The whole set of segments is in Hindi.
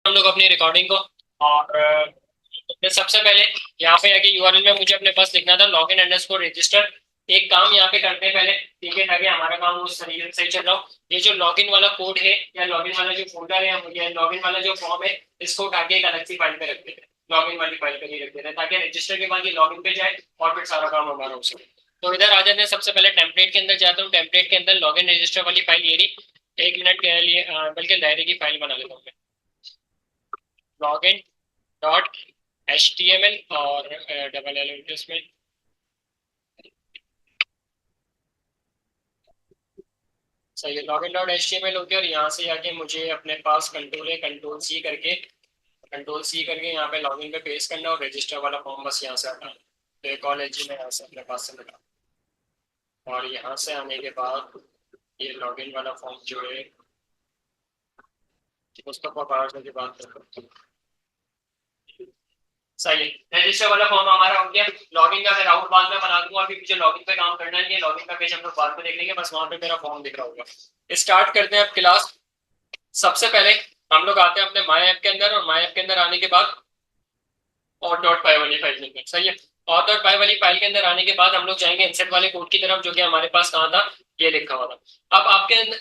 हम लोग अपनी रिकॉर्डिंग को। और सबसे पहले यहाँ पे आके यूआरएल में मुझे अपने पास लिखना था लॉगिन अंडरस्कोर रजिस्टर। एक काम यहाँ पे करते हैं पहले, ठीक है, ताकि हमारा काम उस तरीके से चल रहा हो। ये जो लॉगिन वाला कोड है या लॉगिन वाला जो फोल्डर है या लॉगिन वाला जो फॉर्म है, इसको उठा के एक अलग सी फाइल पे रख देते हैं, लॉगिन वाली फाइल पे नहीं रख देते, ताकि रजिस्टर के बाद ये लॉगिन पे जाए और फिर सारा काम हमारा हो सके। तो इधर आ जाते हैं, सबसे पहले टेम्पलेट के अंदर जाता हूँ। टेम्पलेट के अंदर लॉगिन रजिस्टर वाली फाइल ये रही। एक मिनट के लिए बल्कि डायरी की फाइल बना लेता हूँ मैं, लॉगिन डॉट HTML और डबल एल में। सही है, लॉगिन डॉट HTML हो गया। और यहाँ से आके मुझे अपने पास कंट्रोल है, कंट्रोल सी करके यहाँ पे लॉगिन पे पेस्ट करना और रजिस्टर वाला फॉर्म बस यहाँ से हटाना। तो एक कॉलेज में यहाँ से अपने पास से लगा, और यहाँ से आने के बाद ये लॉगिन वाला फॉर्म जो है उसको पकड़ने की बात करते हैं। सही है, रजिस्टर वाला फॉर्म हमारा हो गया। लॉगिन का मैं राउट बाद में बना दूंगा, अभी मुझे लॉगिन पे काम करना है। लॉगिन का पेज हम लोग बाद में देख लेंगे, बस वहां पे मेरा फॉर्म दिख रहा होगा। स्टार्ट करते हैं अब क्लास। सबसे पहले हम लोग आते हैं अपने माई ऐप के अंदर, और माई ऐप के अंदर आने के बाद और डॉट पाई वाली फाइल में, सही है। और डॉट पाई वाली फाइल के अंदर आने के बाद हम लोग जाएंगे इंसर्ट वाले कोड की तरफ, जो कि हमारे पास कहाँ था, ये लिखा हुआ था। अब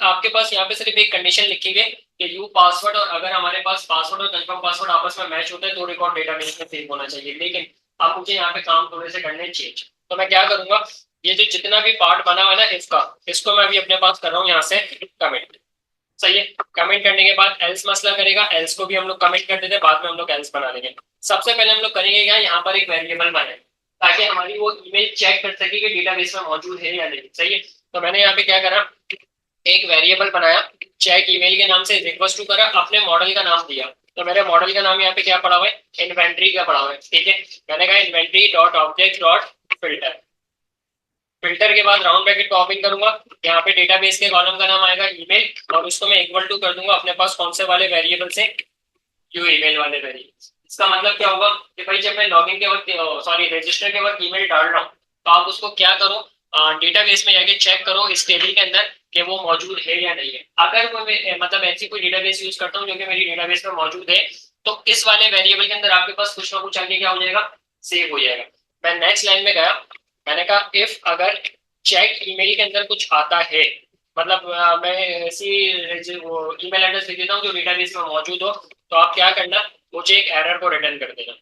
आपके पास यहाँ पे सिर्फ एक कंडीशन लिखी गई कि यू पासवर्ड, और अगर हमारे पास पासवर्ड और कंफर्म पासवर्ड आपस में मैच होता है तो रिकॉर्ड डेटाबेस में सेव होना चाहिए। लेकिन अब मुझे यहाँ पे काम थोड़े से करने चेंज, तो मैं क्या करूंगा, ये जो जितना भी पार्ट बना हुआ है ना इसका, इसको मैं अभी अपने पास कर रहा हूँ यहाँ से कमेंट। सही है, कमेंट करने के बाद एल्स मसला करेगा, एल्स को भी हम लोग कमेंट कर देते हैं, बाद में हम लोग एल्स बना देंगे। सबसे पहले हम लोग करेंगे क्या, यहाँ पर एक वेरिएबल बनाए, ताकि हमारी वो ईमेल चेक कर सके कि डेटाबेस में मौजूद है या नहीं। सही है, तो मैंने यहाँ पे क्या करा, एक वेरिएबल बनाया, चेक ईमेल के नाम से रिक्वेस्ट टू करा, अपने मॉडल का नाम दिया। तो मेरे मॉडल का नाम यहाँ पे क्या पड़ा हुआ है, इन्वेंट्री का पड़ा हुआ है। ठीक है, मैंने कहा inventory dot object dot filter. Filter के बाद राउंड ब्रैकेट को ओपन करूंगा, यहाँ पे डेटाबेस के कॉलम का नाम आएगा ईमेल, और उसको मैं इक्वल टू कर दूंगा अपने पास कौन से वाले वेरिएबल से, यू ईमेल वाले वेरिएबल। इसका मतलब क्या होगा कि भाई जब मैं लॉगिन के वक्त, सॉरी रजिस्टर के वक्त ईमेल डाल रहा हूँ, तो आप उसको क्या करो, डेटाबेस में जाके चेक करो इस टेबल के अंदर कि वो मौजूद है या नहीं है। अगर वो मतलब ऐसी कोई डेटाबेस यूज करता हूँ जो कि मेरी डेटाबेस में मौजूद है, तो इस वाले वेरिएबल के अंदर आपके पास कुछ ना कुछ आगे क्या हो जाएगा, सेव हो जाएगा। मैं नेक्स्ट लाइन में गया, मैंने कहा इफ अगर चेक ईमेल के अंदर कुछ आता है, मतलब मैं ऐसी ईमेल एड्रेस लिख देता हूँ जो डेटाबेस में मौजूद हो, तो आप क्या करना, मुझे एक एरर को रिटर्न कर देना।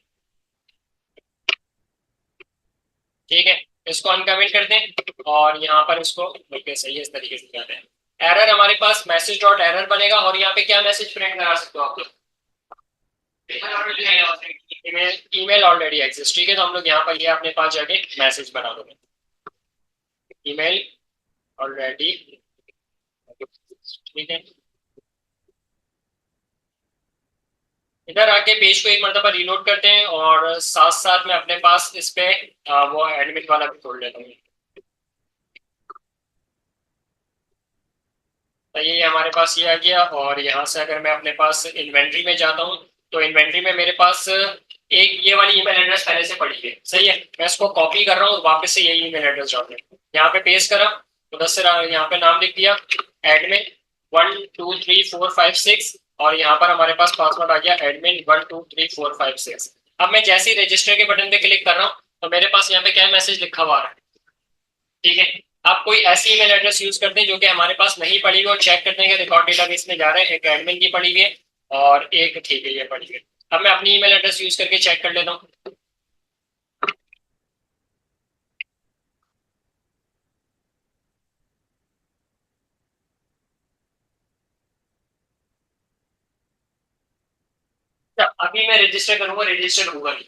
ठीक है, इसको अनकमेंट कर दें और यहाँ पर इसको बिल्कुल सही है इस तरीके से करते हैं। एरर हमारे पास मैसेज डॉट एरर बनेगा, और यहाँ पे क्या मैसेज प्रिंट करा सकते हो आप लोग, ईमेल ऑलरेडी एग्जिस्ट। ठीक है, तो हम लोग यहाँ पर ये अपने पास जाके मैसेज बना दोगे, ईमेल ऑलरेडी। ठीक है, इधर आके पेज को एक मरतबा रीलोड करते हैं, और साथ साथ में अपने पास इस पे वो एडमिट वाला भी खोल लेता हूँ। तो ये हमारे पास ये आ गया, और यहाँ से अगर मैं अपने पास इन्वेंट्री में जाता हूँ, तो इन्वेंट्री में मेरे पास एक ये वाली ईमेल एड्रेस पहले से पड़ी है। सही है, मैं इसको कॉपी कर रहा हूँ, वापस से यही ईमेल एड्रेस डालने, यहाँ पे पेस्ट करा, उधर से यहाँ पे नाम लिख दिया एडमिन 1 2 3 4 5 6, और यहाँ पर हमारे पास पासवर्ड आ गया एडमिन 1 2 3 4 5 6। अब मैं जैसे ही रजिस्टर के बटन पे क्लिक कर रहा हूँ, तो मेरे पास यहाँ पे क्या मैसेज लिखा हुआ है। ठीक है, आप कोई ऐसी ईमेल एड्रेस यूज करते हैं जो कि हमारे पास नहीं पड़ी हुई, और चेक करते हैं कि रिकॉर्ड डेटाबेस में जा रहे हैं, एक एडमिन की पड़ी हुई है और एक ठीक है ये पड़ी हुई है। अब मैं अपनी ईमेल एड्रेस यूज करके चेक कर लेता हूँ। अभी मैं रजिस्टर करूंगा, रजिस्टर होगा नहीं।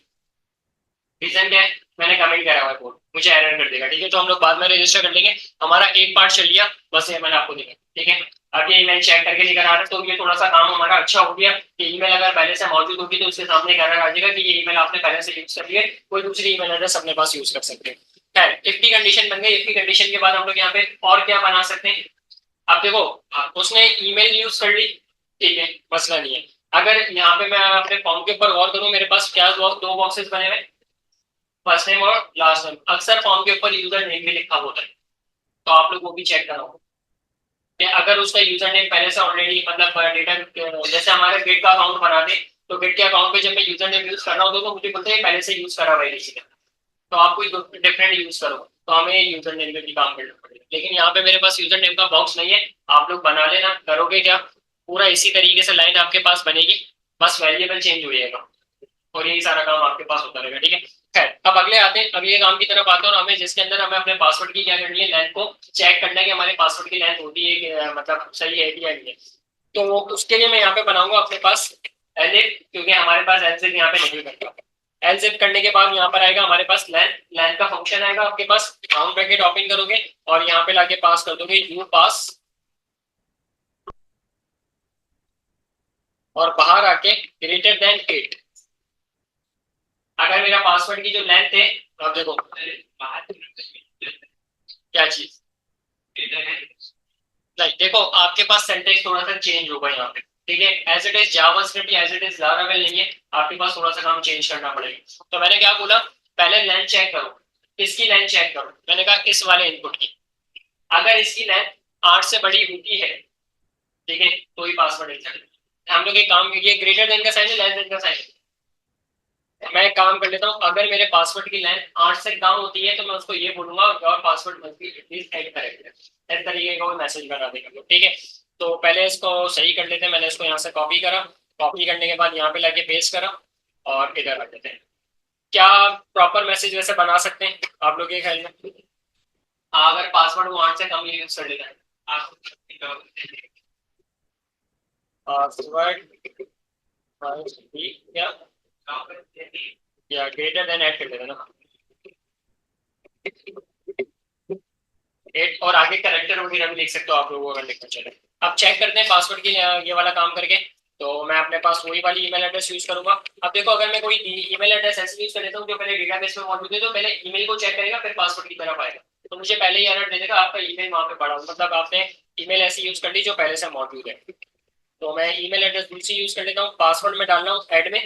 रीजन क्या है, मैंने कमेंट करा हुआ है कोड, मुझे एरर कर देगा। ठीक है, तो हम लोग बाद में रजिस्टर कर लेंगे, हमारा एक पार्ट चल लिया, बस ये मैंने आपको दिखा। ठीक है, अब ये ईमेल चेक करके लेकर आ रहा है, तो ये थोड़ा सा काम हमारा अच्छा हो गया कि ईमेल अगर पहले से मौजूद होगी तो उसके सामने एक एरर आ जाएगा कि ये ईमेल आपने पहले से यूज कर लिया, कोई दूसरी ईमेल एड्रेस अपने पास यूज कर सकते हैं। खैर, इफ की कंडीशन बन गई। इफ की कंडीशन के बाद हम लोग यहाँ पे और क्या बना सकते हैं, अब देखो, उसने ईमेल यूज कर ली, ठीक है, मसला नहीं है। अगर यहाँ पे मैं अपने फॉर्म के ऊपर गौर करूँ, मेरे पास क्या दो बॉक्सेस बने हुए, फर्स्ट नेम और लास्ट नेम। अक्सर फॉर्म के ऊपर यूजर नेम भी लिखा होता है, तो आप लोग वो भी चेक कराओ। अगर उसका यूजर नेम पहले से ऑलरेडी मतलब डेटा, जैसे हमारे गिट का अकाउंट बना दे, तो गिट के अकाउंट पे जब मैं यूजर नेम यूज कर रहा होता तो मुझे बोलते हैं पहले से यूज करा हुआ है किसी का, तो आप कोई डिफरेंट यूज करो, तो हमें यूजर नेम पे भी काम करना पड़ेगा। लेकिन यहाँ पे मेरे पास यूजर नेम का बॉक्स नहीं है, आप लोग बना लेना। करोगे क्या, पूरा इसी तरीके से लाइन आपके पास बनेगी, बस वेरिएबल चेंज हो जाएगा और यही सारा काम आपके पास होता रहेगा। ठीक है, खैर अब अगले आते हैं, अगले काम की तरफ आते हैं, और हमें जिसके अंदर हमें अपने पासवर्ड की क्या करनी है, लेंथ को चेक करना है कि हमारे पासवर्ड की लेंथ होती है मतलब सही है कि या नहीं है। तो उसके लिए मैं यहाँ पे बनाऊंगा अपने पास एलिफ, क्योंकि हमारे पास एलजिप यहाँ पे नहीं करता। एलजिप करने के बाद यहाँ पर आएगा हमारे पास लेंथ, लेंथ का फंक्शन आएगा आपके पास, राउंड ब्रैकेट ओपन करोगे और यहाँ पे लाके पास कर दोगे यू पास, और बाहर आके ग्रेटर देन 8। अगर मेरा पासवर्ड की जो लेंथ है, अब देखो क्या चीज, नहीं देखो आपके पास सेंटेंस थोड़ा सा चेंज होगा यहाँ पे। ठीक है, एज इट इज जावास्क्रिप्ट या एज इट इज लारावेल नहीं है, आपके पास थोड़ा सा काम चेंज करना पड़ेगा। तो मैंने क्या बोला, पहले लेंथ चेक करो, किसकी लेंथ चेक करो, मैंने कहा इस वाले इनपुट की। अगर इसकी लेंथ 8 से बड़ी होती है, ठीक है, तो ही पासवर्ड एक्सेप्ट। हम लोग एक काम कीजिए, ग्रेटर देन का साइन है, लेस देन का साइन है, मैं एक काम कर लेता हूँ, अगर मेरे पासवर्ड की लेंथ 8 से कम होती है तो मैं उसको ये बोलूंगा your password must be at least 8 character, इस तरीके का मैसेज बना देगा। ठीक है, तो पहले इसको सही कर लेते हैं। मैंने इसको यहाँ से कॉपी करा, कॉपी करने के बाद यहाँ पे लाके पेस्ट करा और इधर रख देते हैं। क्या प्रॉपर मैसेज वैसे बना सकते हैं आप लोग ये ख्याल में? अगर पासवर्ड वो 8 से कम यूज कर लेता है, पासवर्ड क्या या ग्रेटर देन ऐड कर देना ना, 8, और आगे करेक्टर वगैरह भी लिख सकते हो आप लोगों, अगर लिखना चाहते हैं। अब चेक करते हैं पासवर्ड की ये वाला काम करके। तो मैं अपने पास वही वाली ईमेल एड्रेस यूज करूंगा। अब देखो अगर मैं कोई ईमेल एड्रेस ऐसे यूज कर लेता हूँ जो पहले डेटाबेस में मौजूद है, तो पहले ईमेल को चेक करेगा फिर पासवर्ड की तरफ आएगा, तो मुझे पहले ही अलर्ट दे देगा आपका ईमेल वहां पे पड़ा हो, मतलब आपने ईमेल ऐसी यूज कर ली जो पहले से मौजूद है। तो मैं ईमेल एड्रेस दूसरी यूज कर लेता हूँ, पासवर्ड में डालना हूँ एड में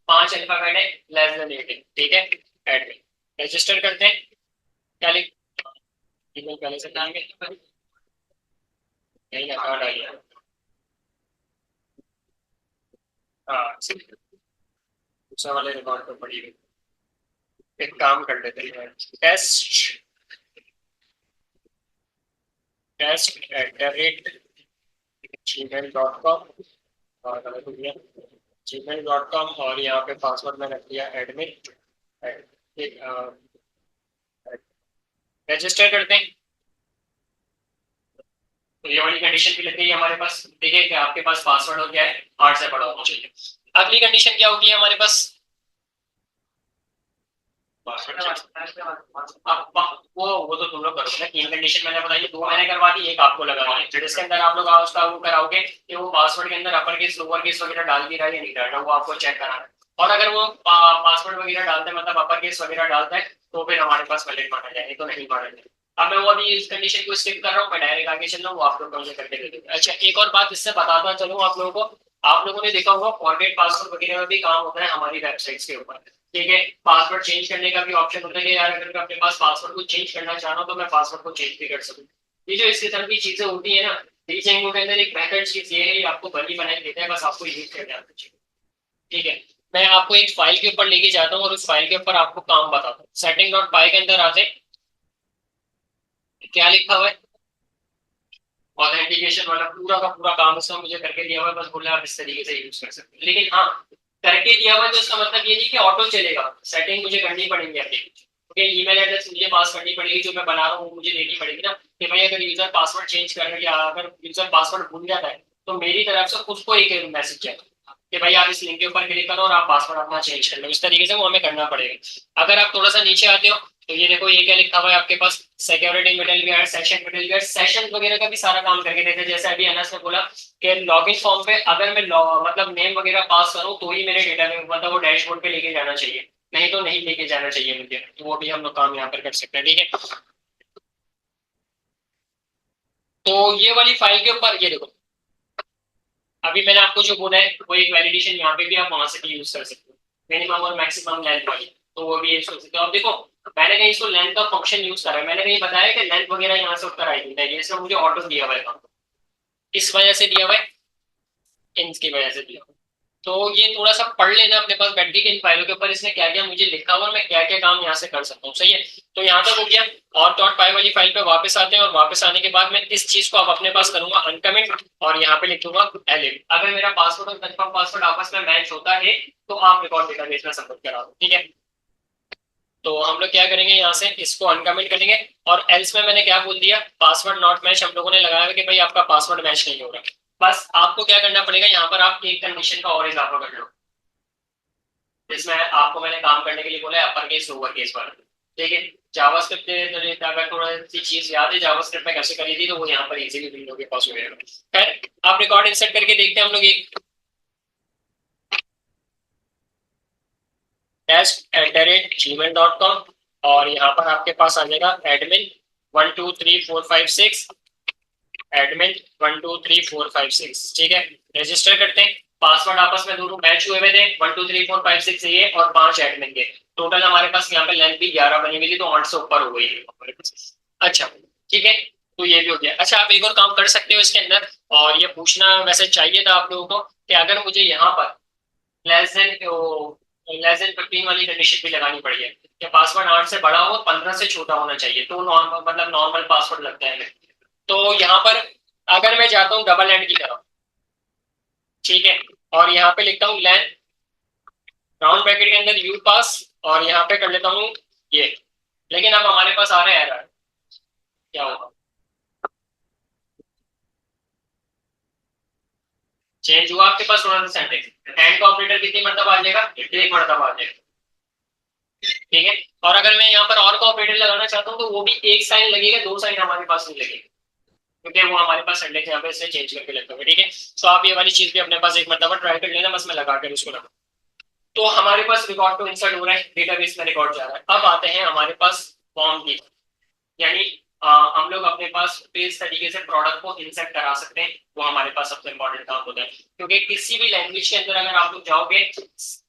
5 अल्फाबेट है, लेस देन 8 है। ठीक है, एड में रजिस्टर करते हैं, क्या लिख, ईमेल पहले से डालेंगे, यही अकाउंट आ गया। हाँ दूसरा वाले रिकॉर्ड पर पड़ी हुई। एक काम कर लेते हैं, टेस्ट @gmail.com, और गलत हो गया, gmail.com, और यहाँ पे पासवर्ड मैंने रख दिया एडमिन। रजिस्टर करते हैं, तो ये वाली कंडीशन भी लग गई हमारे पास। देखिए कि आपके पास पासवर्ड हो गया है, 8 से बड़ा होना चाहिए। अगली कंडीशन क्या होगी हमारे पास, वो तो तुम लोग करोगे ना, 3 कंडीशन मैंने बताई, 2 मैंने करवा दी, एक आपको लगाना है, जिसके अंदर आप लोग उसका वो कराओगे कि वो पासवर्ड के अंदर अपर केस लोअर केस वगैरह डाल भी रहा है या नहीं डाल रहा, वो आपको चेक कराना है। और अगर वो पासवर्ड वगैरह डालते हैं, मतलब अपर केस वगैरह डालता है, तो फिर हमारे पास वैलिड माना जाए, तो नहीं माना जाए। अब मैं वो अभी इस कंडीशन को स्किप कर रहा हूँ, मैं डायरेक्ट आगे चल रहा हूँ, आप लोग मुझे करके दे देंगे। अच्छा एक और बात इससे बताता चलूँ आप लोगों को, आप लोगों ने देखा होगा फॉरगेट पासवर्ड वगैरह में भी काम होता है हमारी वेबसाइट्स के ऊपर। ठीक है, पासवर्ड चेंज करने का भी ऑप्शन होता है कि यार अगर मैं अपने पास पासवर्ड को चेंज करना चाह रहा हूँ तो मैं पासवर्ड को चेंज भी कर सकूँ। ये जो इस किस्म की चीजें होती है ना, डीजेंगो के अंदर एक बेहतर चीज ये है, आपको बनी बनाई देता है, बस आपको यूज करने आना चाहिए। ठीक है, मैं आपको एक फाइल के ऊपर लेके जाता हूँ और उस फाइल के ऊपर आपको काम बताता हूँ। सेटिंग डॉट पाई के अंदर आते, क्या लिखा हुआ है, ऑथेंटिकेशन वाला पूरा का पूरा काम उसने मुझे करके दिया हुआ है, बस बोले आप इस तरीके से यूज कर सकते हैं। लेकिन हाँ, करके दिया हुआ है तो इसका मतलब ये नहीं कि ऑटो चलेगा, सेटिंग मुझे करनी पड़ेगी अपनी, क्योंकि ईमेल एड्रेस मुझे पास करनी पड़ेगी जो मैं बना रहा हूँ, मुझे देनी पड़ेगी ना कि भाई अगर यूजर पासवर्ड चेंज करने या अगर यूजर पासवर्ड भूल जाता है तो मेरी तरफ से उसको एक मैसेज चाहिए कि भाई आप इस लिंक के ऊपर क्लिक करो और आप पासवर्ड अपना चेंज कर लो। इस तरीके से वो हमें करना पड़ेगा। अगर आप थोड़ा सा नीचे आते हो तो ये देखो ये क्या लिखा हुआ है आपके पास, security middleware, session middleware, session वगैरह का भी सारा काम करके देते हैं। जैसे अभी अनस ने बोला कि लॉगिन फॉर्म पे अगर मैं मतलब नेम वगैरह पास करूं तो ही मेरे डेटा में मतलब वो डैशबोर्ड पे लेके जाना चाहिए, नहीं तो नहीं लेके जाना चाहिए मुझे, तो वो भी हम लोग काम यहाँ पर कर सकते हैं। ठीक है, तो ये वाली फाइल के ऊपर ये देखो, अभी मैंने आपको जो बोला है वो एक वैलिडेशन यहाँ पे भी आप वहां से भी यूज कर सकते हो, मिनिमम और मैक्सिमम लेंथ वाली, तो वो भी यूज कर सकते हो। अब देखो मैंने कहीं इसको लेंथ का फंक्शन यूज करा है, मैंने कहीं बताया कि लेंथ वगैरह यहाँ से उत्तर आई है, ये इसमें मुझे ऑटो दिया हुआ है। इस वजह से दिया हुआ है, इनकी वजह से दिया हुआ है। तो ये थोड़ा सा पढ़ लेना अपने पास बैठ के कि इन फाइलों के ऊपर इसने क्या क्या मुझे लिखा हुआ, मैं क्या क्या काम यहाँ से कर सकता हूँ। सही है, तो यहाँ तक हो गया। और डॉट पाई वाली फाइल पे वापस आते हैं, और वापस आने के बाद मैं इस चीज को अब अपने पास करूंगा अनकमेंट, और यहाँ पे लिख दूंगा एलिफ। अगर मेरा पासवर्ड और कंफर्म पासवर्ड आपस में मैच होता है तो आप रिकॉर्ड डेटाबेस में सबमिट करा दो। ठीक है, तो हम लोग क्या करेंगे, यहाँ से इसको अनकमेंट करेंगे। और एल्स में मैंने क्या बोल दिया, पासवर्ड नॉट मैच, हम लोगों ने लगाया कि भाई आपका पासवर्ड मैच नहीं हो रहा। बस आपको क्या करना पड़ेगा, यहाँ पर आप एक कंडीशन का और इजाफा कर लो, जिसमें आपको मैंने काम करने के लिए बोला है अपर केस लोअर केस पर। ठीक है, जावास्क्रिप्ट अगर थोड़ा सी चीज याद है जावास्क्रिप्ट में कैसे करी थी, तो वो यहाँ पर इजीली विंडो के पास हो जाएगा। खैर, आप रिकॉर्ड इंसर्ट करके देखते हैं हम लोग एक test@gmail.com, और यहाँ पर आपके पास आ जाएगा एडमिन 123456, एडमिन 123456। ठीक है, रजिस्टर करते हैं। पासवर्ड आपस में दोनों मैच हुए हुए थे, 123456 ये और 5 एडमिन के। टोटल हमारे पास यहाँ पे लेंथ भी 11 बनी हुई थी, तो 8 से ऊपर हो गई है हमारे पास। अच्छा, ठीक है, तो ये भी हो गया। अच्छा, आप एक और काम कर सकते हो इसके अंदर, और ये पूछना वैसे चाहिए था आप लोगों को कि अगर मुझे यहाँ पर लेस देन 15 वाली कंडीशन भी लगानी पड़ी है कि पासवर्ड 8 से बड़ा हो, 15 से छोटा होना चाहिए, तो नॉर्मल मतलब नॉर्मल पासवर्ड लगता है। तो यहाँ पर अगर मैं जाता हूँ डबल एंड की तरफ, ठीक है, और यहाँ पे लिखता हूँ लेन राउंड ब्रैकेट के अंदर यू पास, और यहाँ पे कर लेता हूँ ये। लेकिन अब हमारे पास आ रहा है एरर, क्या होगा, चेंज हुआ आपके पास थोड़ा सा सेंटेक्स। एंड का ऑपरेटर कितनी मरतबा आ जाएगा, एक मरतबा आ जाएगा। ठीक है, और अगर मैं यहाँ पर और का ऑपरेटर लगाना चाहता हूँ तो वो भी एक साइन लगेगा, दो साइन हमारे पास नहीं लगेगा, क्योंकि वो हमारे पास सेंटेक्स यहाँ पे इसलिए चेंज करके लगता है। ठीक है, तो आप ये वाली चीज भी अपने पास एक मरतबा ट्राई कर लेना, बस मैं लगा कर उसको लगा। तो हमारे पास रिकॉर्ड तो इंसर्ट हो रहा है, डेटाबेस में रिकॉर्ड जा रहा है। अब आते हैं हमारे पास फॉर्म की, यानी हम लोग अपने पास इस तरीके से प्रोडक्ट को इंसर्ट करा सकते हैं, वो हमारे पास सबसे इंपॉर्टेंट काम होता है। क्योंकि किसी भी लैंग्वेज के अंदर अगर आप लोग जाओगे,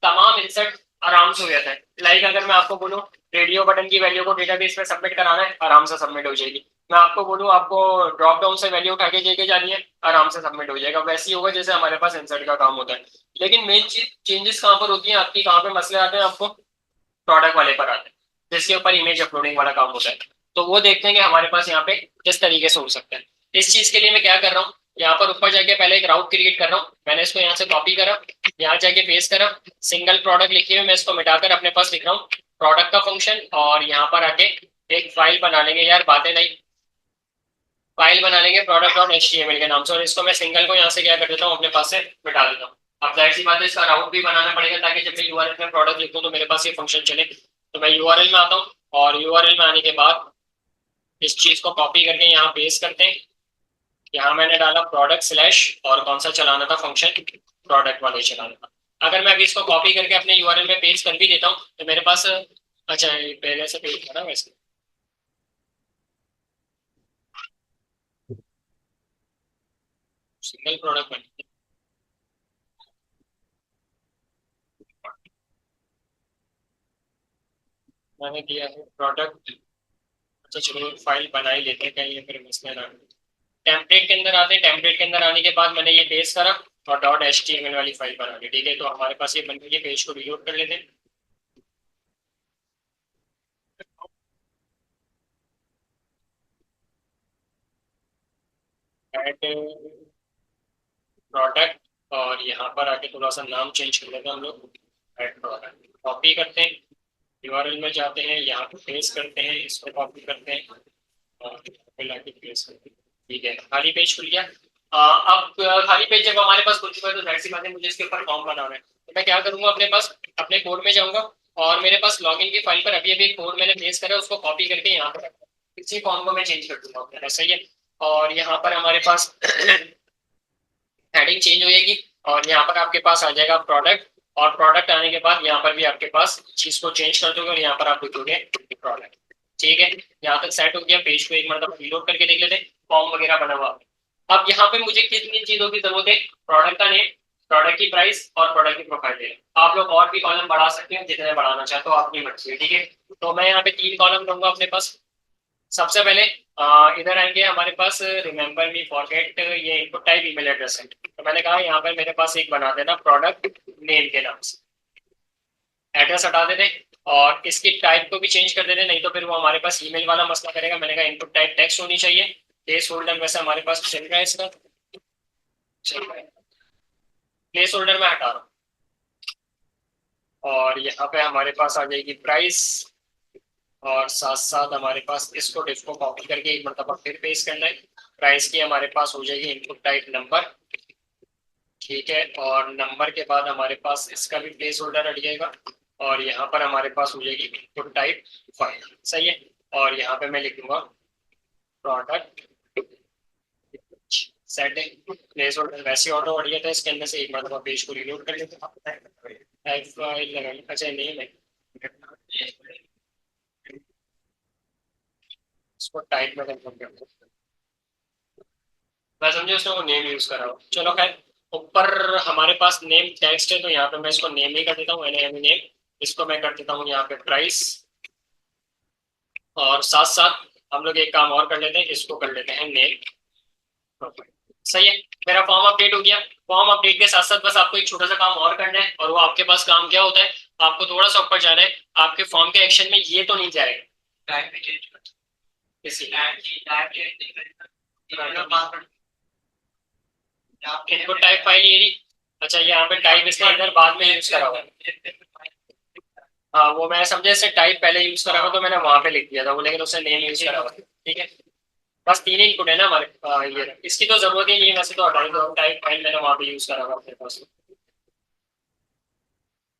तमाम इंसर्ट आराम से हो जाता है। लाइक अगर मैं आपको बोलूँ रेडियो बटन की वैल्यू को डेटाबेस में सबमिट कराना है, आराम से सबमिट हो जाएगी। मैं आपको बोलूँ आपको ड्रॉप डाउन से वैल्यू उठा के लेके जानी है, आराम से सबमिट हो जाएगा। वैसे ही होगा जैसे हमारे पास इंसर्ट का काम होता है। लेकिन मेन चीज चेंजेस कहाँ पर होती है आपकी, कहाँ पे मसले आते हैं आपको, प्रोडक्ट वाले पर आते हैं, जिसके ऊपर इमेज अपलोडिंग वाला काम होता है। तो वो देखते हैं कि हमारे पास यहाँ पे किस तरीके से हो सकता है। इस चीज के लिए मैं क्या कर रहा हूँ, यहाँ पर ऊपर जाके पहले एक राउट क्रिएट कर रहा हूँ। मैंने इसको यहाँ से कॉपी करा, यहाँ जाके पेस्ट करा, सिंगल प्रोडक्ट लिखे हुए मैं इसको मिटाकर अपने पास लिख रहा हूँ प्रोडक्ट का फंक्शन, और यहाँ पर आके एक फाइल बना लेंगे, यार बातें नहीं, फाइल बना लेंगे प्रोडक्ट डॉट एचटीएमएल के नाम से, और इसको मैं सिंगल को यहाँ से क्या कर देता हूँ अपने पास से मिटा देता हूँ। अब जाहिर सी बात है इसका राउट भी बनाना पड़ेगा, ताकि जब मैं यूआरएल में प्रोडक्ट लिखूँ तो मेरे पास ये फंक्शन चले। तो मैं यूआरएल में आता हूँ, और यूआरएल में आने के बाद इस चीज को कॉपी करके यहाँ पेस्ट करते हैं। यहाँ मैंने डाला प्रोडक्ट स्लैश, और कौन सा चलाना था फंक्शन, प्रोडक्ट वाले चलाना था। अगर मैं अभी इसको कॉपी करके अपने यूआरएल में पेस्ट कर भी देता हूँ तो मेरे पास, अच्छा ये पहले से पेस्ट था ना वैसे, सिंगल प्रोडक्ट बन, मैंने दिया है प्रोडक्ट। अच्छा चलो एक फाइल बना ही लेते हैं, कहीं ये फिर मसला ना। टेम्पलेट के अंदर आते हैं, टेम्पलेट के अंदर आने के बाद मैंने ये पेस्ट करा और डॉट एचटीएमएल वाली फाइल बना ली। ठीक है, तो हमारे पास ये बन गई है, पेज को रिलोड कर लेते हैं। ऐड प्रोडक्ट, और यहाँ पर आके थोड़ा सा नाम चेंज कर लेते हैं हम लोग, ऐड प्रोडक्ट। कॉपी करते हैं, यूआरएल में जाते हैं, यहाँ पे पेस्ट करते हैं, इसको कॉपी करते हैं और पे लाके पेस्ट करते हैं। ठीक है, खाली पेज खुल गया। अब खाली पेज जब हमारे पास खुल चुका है तो जाहिर सी बात है मुझे इसके ऊपर फॉर्म बनाना है। तो मैं क्या करूंगा, अपने पास अपने कोड में जाऊंगा, और मेरे पास लॉगिन की फाइल पर अभी अभी एक कोड मैंने पेस्ट करा, उसको कॉपी करके यहाँ पर इसी फॉर्म को मैं चेंज कर दूंगा अपने पास। सही है, और यहाँ पर हमारे पास हेडिंग चेंज हो जाएगी, और यहाँ पर आपके पास आ जाएगा प्रोडक्ट, और प्रोडक्ट आने के बाद यहाँ पर भी आपके पास चीज को चेंज कर दोगे, और यहाँ पर आप लिखोगे प्रोडक्ट। ठीक है, यहाँ तक सेट हो गया। पेज को एक मतलब रीलोड करके देख लेते हैं, फॉर्म वगैरह बना हुआ। अब यहाँ पे मुझे कितनी चीजों की जरूरत है, प्रोडक्ट का नेम, प्रोडक्ट की प्राइस और प्रोडक्ट की प्रोफाइल है। आप लोग और भी कॉलम बढ़ा सकते हैं, जितने बढ़ाना चाहते हो आपकी मर्जी है। ठीक है, तो मैं यहाँ पे 3 कॉलम दूंगा अपने पास। सबसे पहले इधर आएंगे हमारे पास रिमेंबर मी फॉरगेट, ये इनपुट टाइप ईमेल एड्रेस है, तो मैंने कहा यहाँ पर मेरे पास एक बना देना प्रोडक्ट नेम के नाम से, एड्रेस हटा देते और इसकी टाइप को भी चेंज कर देते, नहीं तो फिर वो हमारे पास ईमेल वाला मसला करेगा। मैंने कहा इनपुट टाइप टेक्स्ट होनी चाहिए, प्लेस होल्डर वैसे हमारे पास चल रहा है इसका, चल रहा है, प्लेस होल्डर में हटा रहा हूँ और यहाँ पे हमारे पास आ जाएगी प्राइस और साथ साथ हमारे पास इसको डिफ को कॉपी करके एक मरतबा फिर पेस्ट करना है। प्राइस की हमारे पास हो जाएगी इनपुट टाइप नंबर, ठीक है, और नंबर के बाद हमारे पास इसका भी प्लेस होल्डर हट जाएगा और यहाँ पर हमारे पास हो जाएगी इनपुट टाइप फाइल, सही है। और यहाँ पे मैं लिखूंगा प्रोडक्ट सेट प्लेस होल्डर वैसे ऑटो हट गया था, इसके अंदर से एक मरतबा पेज को रिलोड कर लेते हैं, टाइप फाइल लगा, अच्छा नहीं है, इसको टाइप में कंफर्म कर दो, मैं समझे उसने वो नेम यूज करा हो। चलो खैर, ऊपर हमारे पास नेम टेक्स्ट है तो यहाँ पे मैं इसको नेम ही कर देता हूँ, नेम, इसको मैं कर देता हूँ यहाँ पे प्राइस और साथ साथ हम लोग एक काम और कर लेते हैं, इसको कर लेते हैं नेम, सही है। मेरा फॉर्म अपडेट हो गया। फॉर्म अपडेट के साथ साथ बस आपको एक छोटा सा काम और करना है और वो आपके पास काम क्या होता है, आपको थोड़ा सा ऊपर जाना है, आपके फॉर्म के एक्शन में ये तो नहीं जाएगा, इनपुट टाइप फाइल ये रही, अच्छा यहाँ पे टाइप इसके अंदर बाद में यूज करा हुआ है, हाँ वो मैं समझे इससे टाइप पहले यूज करा हुआ तो मैंने वहां पे लिख दिया था वो, लेकिन उससे नेम यूज करा हुआ, ठीक है। बस तीन इनपुट है ना हमारे, ये इसकी तो जरूरत ही नहीं है वैसे, तो हटा दो, टाइप फाइल मैंने वहां पे यूज करा हुआ अपने पास,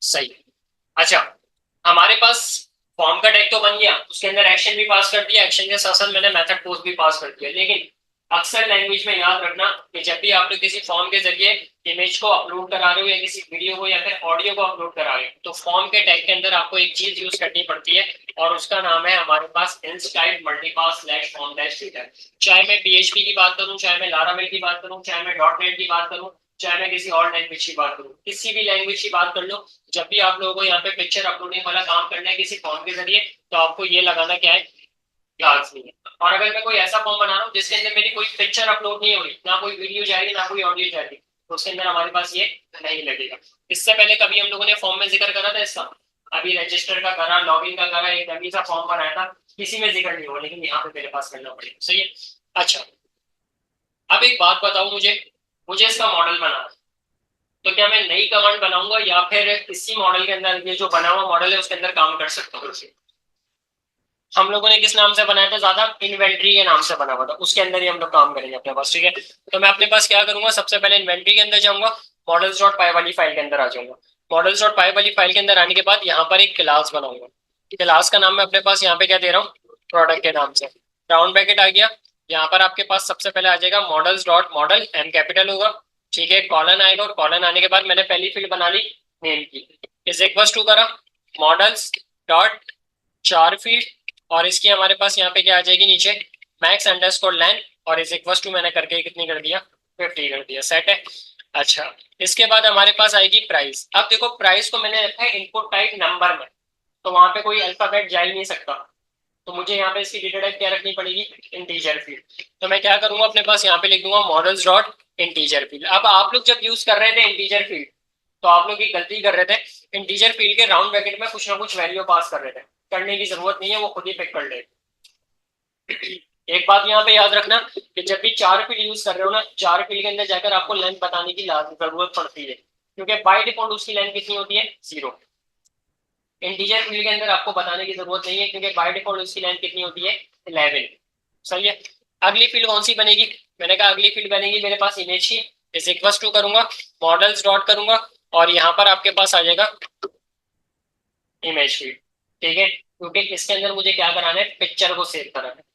सही है। अच्छा, हमारे पास फॉर्म का टैग तो बन गया, उसके अंदर एक्शन भी पास कर दिया, एक्शन के साथ साथ मैंने मेथड पोस्ट भी पास कर दिया, लेकिन अक्सर लैंग्वेज में याद रखना कि जब भी आप लोग किसी फॉर्म के जरिए इमेज को अपलोड करा रहे हो या किसी वीडियो को या फिर ऑडियो को अपलोड करा रहे हो तो फॉर्म के टैग के अंदर आपको एक चीज यूज करनी पड़ती है और उसका नाम है हमारे पास इंस type multipass slash form dash feature. चाहे मैं पीएचपी की बात करूं, चाहे मैं लारावेल की बात करूं, चाहे मैं डॉट नेट की बात करूं, चाहे मैं किसी और लैंग्वेज की बात करूं, किसी भी लैंग्वेज की बात कर लो, जब भी आप लोगों को यहाँ पे पिक्चर अपलोडिंग वाला काम करना है किसी फॉर्म के जरिए तो आपको ये लगाना क्या है, लाजमी है। और अगर मैं कोई ऐसा फॉर्म बना रहा हूँ जिसके अंदर मेरी कोई पिक्चर अपलोड नहीं हो रही, ना कोई वीडियो जाएगी ना कोई ऑडियो जाएगी, तो उसके अंदर हमारे पास ये नहीं लगेगा। इससे पहले कभी हम लोगों ने फॉर्म में जिक्र करा था इसका, अभी रजिस्टर का करा, लॉगिन का करा, एक डमी सा फॉर्म बनाया था, किसी में जिक्र नहीं हुआ, लेकिन यहाँ पे मेरे पास करना पड़ेगा, सही है। अच्छा, अब एक बात बताओ मुझे, मुझे इसका मॉडल बनाना, तो क्या मैं नई कमांड बनाऊंगा या फिर इसी मॉडल के अंदर ये जो बना हुआ मॉडल है उसके अंदर काम कर सकता हूँ। हम लोगों ने किस नाम से बनाया था, ज्यादा इन्वेंट्री के नाम से बना हुआ था, उसके अंदर ही हम लोग काम करेंगे अपने पास, ठीक है। तो मैं अपने पास क्या करूंगा, सबसे पहले इन्वेंट्री के अंदर जाऊंगा, मॉडल्स डॉट पाई वाली फाइल के अंदर आ जाऊंगा, मॉडल्स डॉट पाई वाली फाइल के अंदर आने के बाद यहाँ पर एक क्लास बनाऊंगा, क्लास का नाम मैं अपने पास यहाँ पे क्या दे रहा हूँ, प्रोडक्ट के नाम से, राउंड ब्रैकेट आ गया, यहाँ पर आपके पास सबसे पहले आ जाएगा models dot model, M capital होगा, ठीक है, कॉलन आएगा और कॉलन आने के बाद मैंने पहली फील्ड बना ली नेम की, इज इक्वल्स टू करा मॉडल्स डॉट चार फील्ड और इसकी हमारे पास यहाँ पे क्या आ जाएगी नीचे मैक्स अंडरस्कोर लेंथ और इज इक्वल्स टू मैंने करके कितनी कर दिया 50 कर दिया, सेट है। अच्छा, इसके बाद हमारे पास आएगी प्राइस। अब देखो प्राइस को मैंने रखा है इनपुट टाइप नंबर में, तो वहां पे कोई अल्फाबेट जा ही नहीं सकता, तो मुझे यहाँ पे इसकी डेटा टाइप क्या रखनी पड़ेगी, इंटीजर फील्ड। तो मैं क्या करूंगा, अपने पास यहाँ पे लिख दूंगा मॉडल्स डॉट इंटीजर फील्ड। अब आप लोग जब यूज कर रहे थे इंटीजर फील्ड तो आप लोग एक गलती कर रहे थे, इंटीजर फील्ड के राउंड ब्रैकेट में कुछ ना कुछ वैल्यू पास कर रहे थे, करने की जरूरत नहीं है, वो खुद ही पिक कर ले। एक बात यहाँ पे याद रखना कि जब भी चार फील्ड यूज कर रहे हो ना, चार फील्ड के अंदर जाकर आपको लेंथ बताने की जरूरत पड़ती है, क्योंकि बाय डिफॉल्ट उसकी लेंथ कितनी होती है, 0। इंटीजर फील्ड के अंदर आपको बताने की जरूरत नहीं है क्योंकि बाय डिफॉल्ट उसकी लेंथ कितनी होती है, 11, सही है। अगली फील्ड कौन सी बनेगी, मैंने कहा अगली फील्ड बनेगी मेरे पास इमेज की, इज इक्वल्स टू करूंगा मॉडल्स डॉट करूंगा और यहाँ पर आपके पास आ जाएगा इमेज फील्ड, ठीक है, क्योंकि इसके अंदर मुझे क्या कराना है, पिक्चर को सेव कराना है।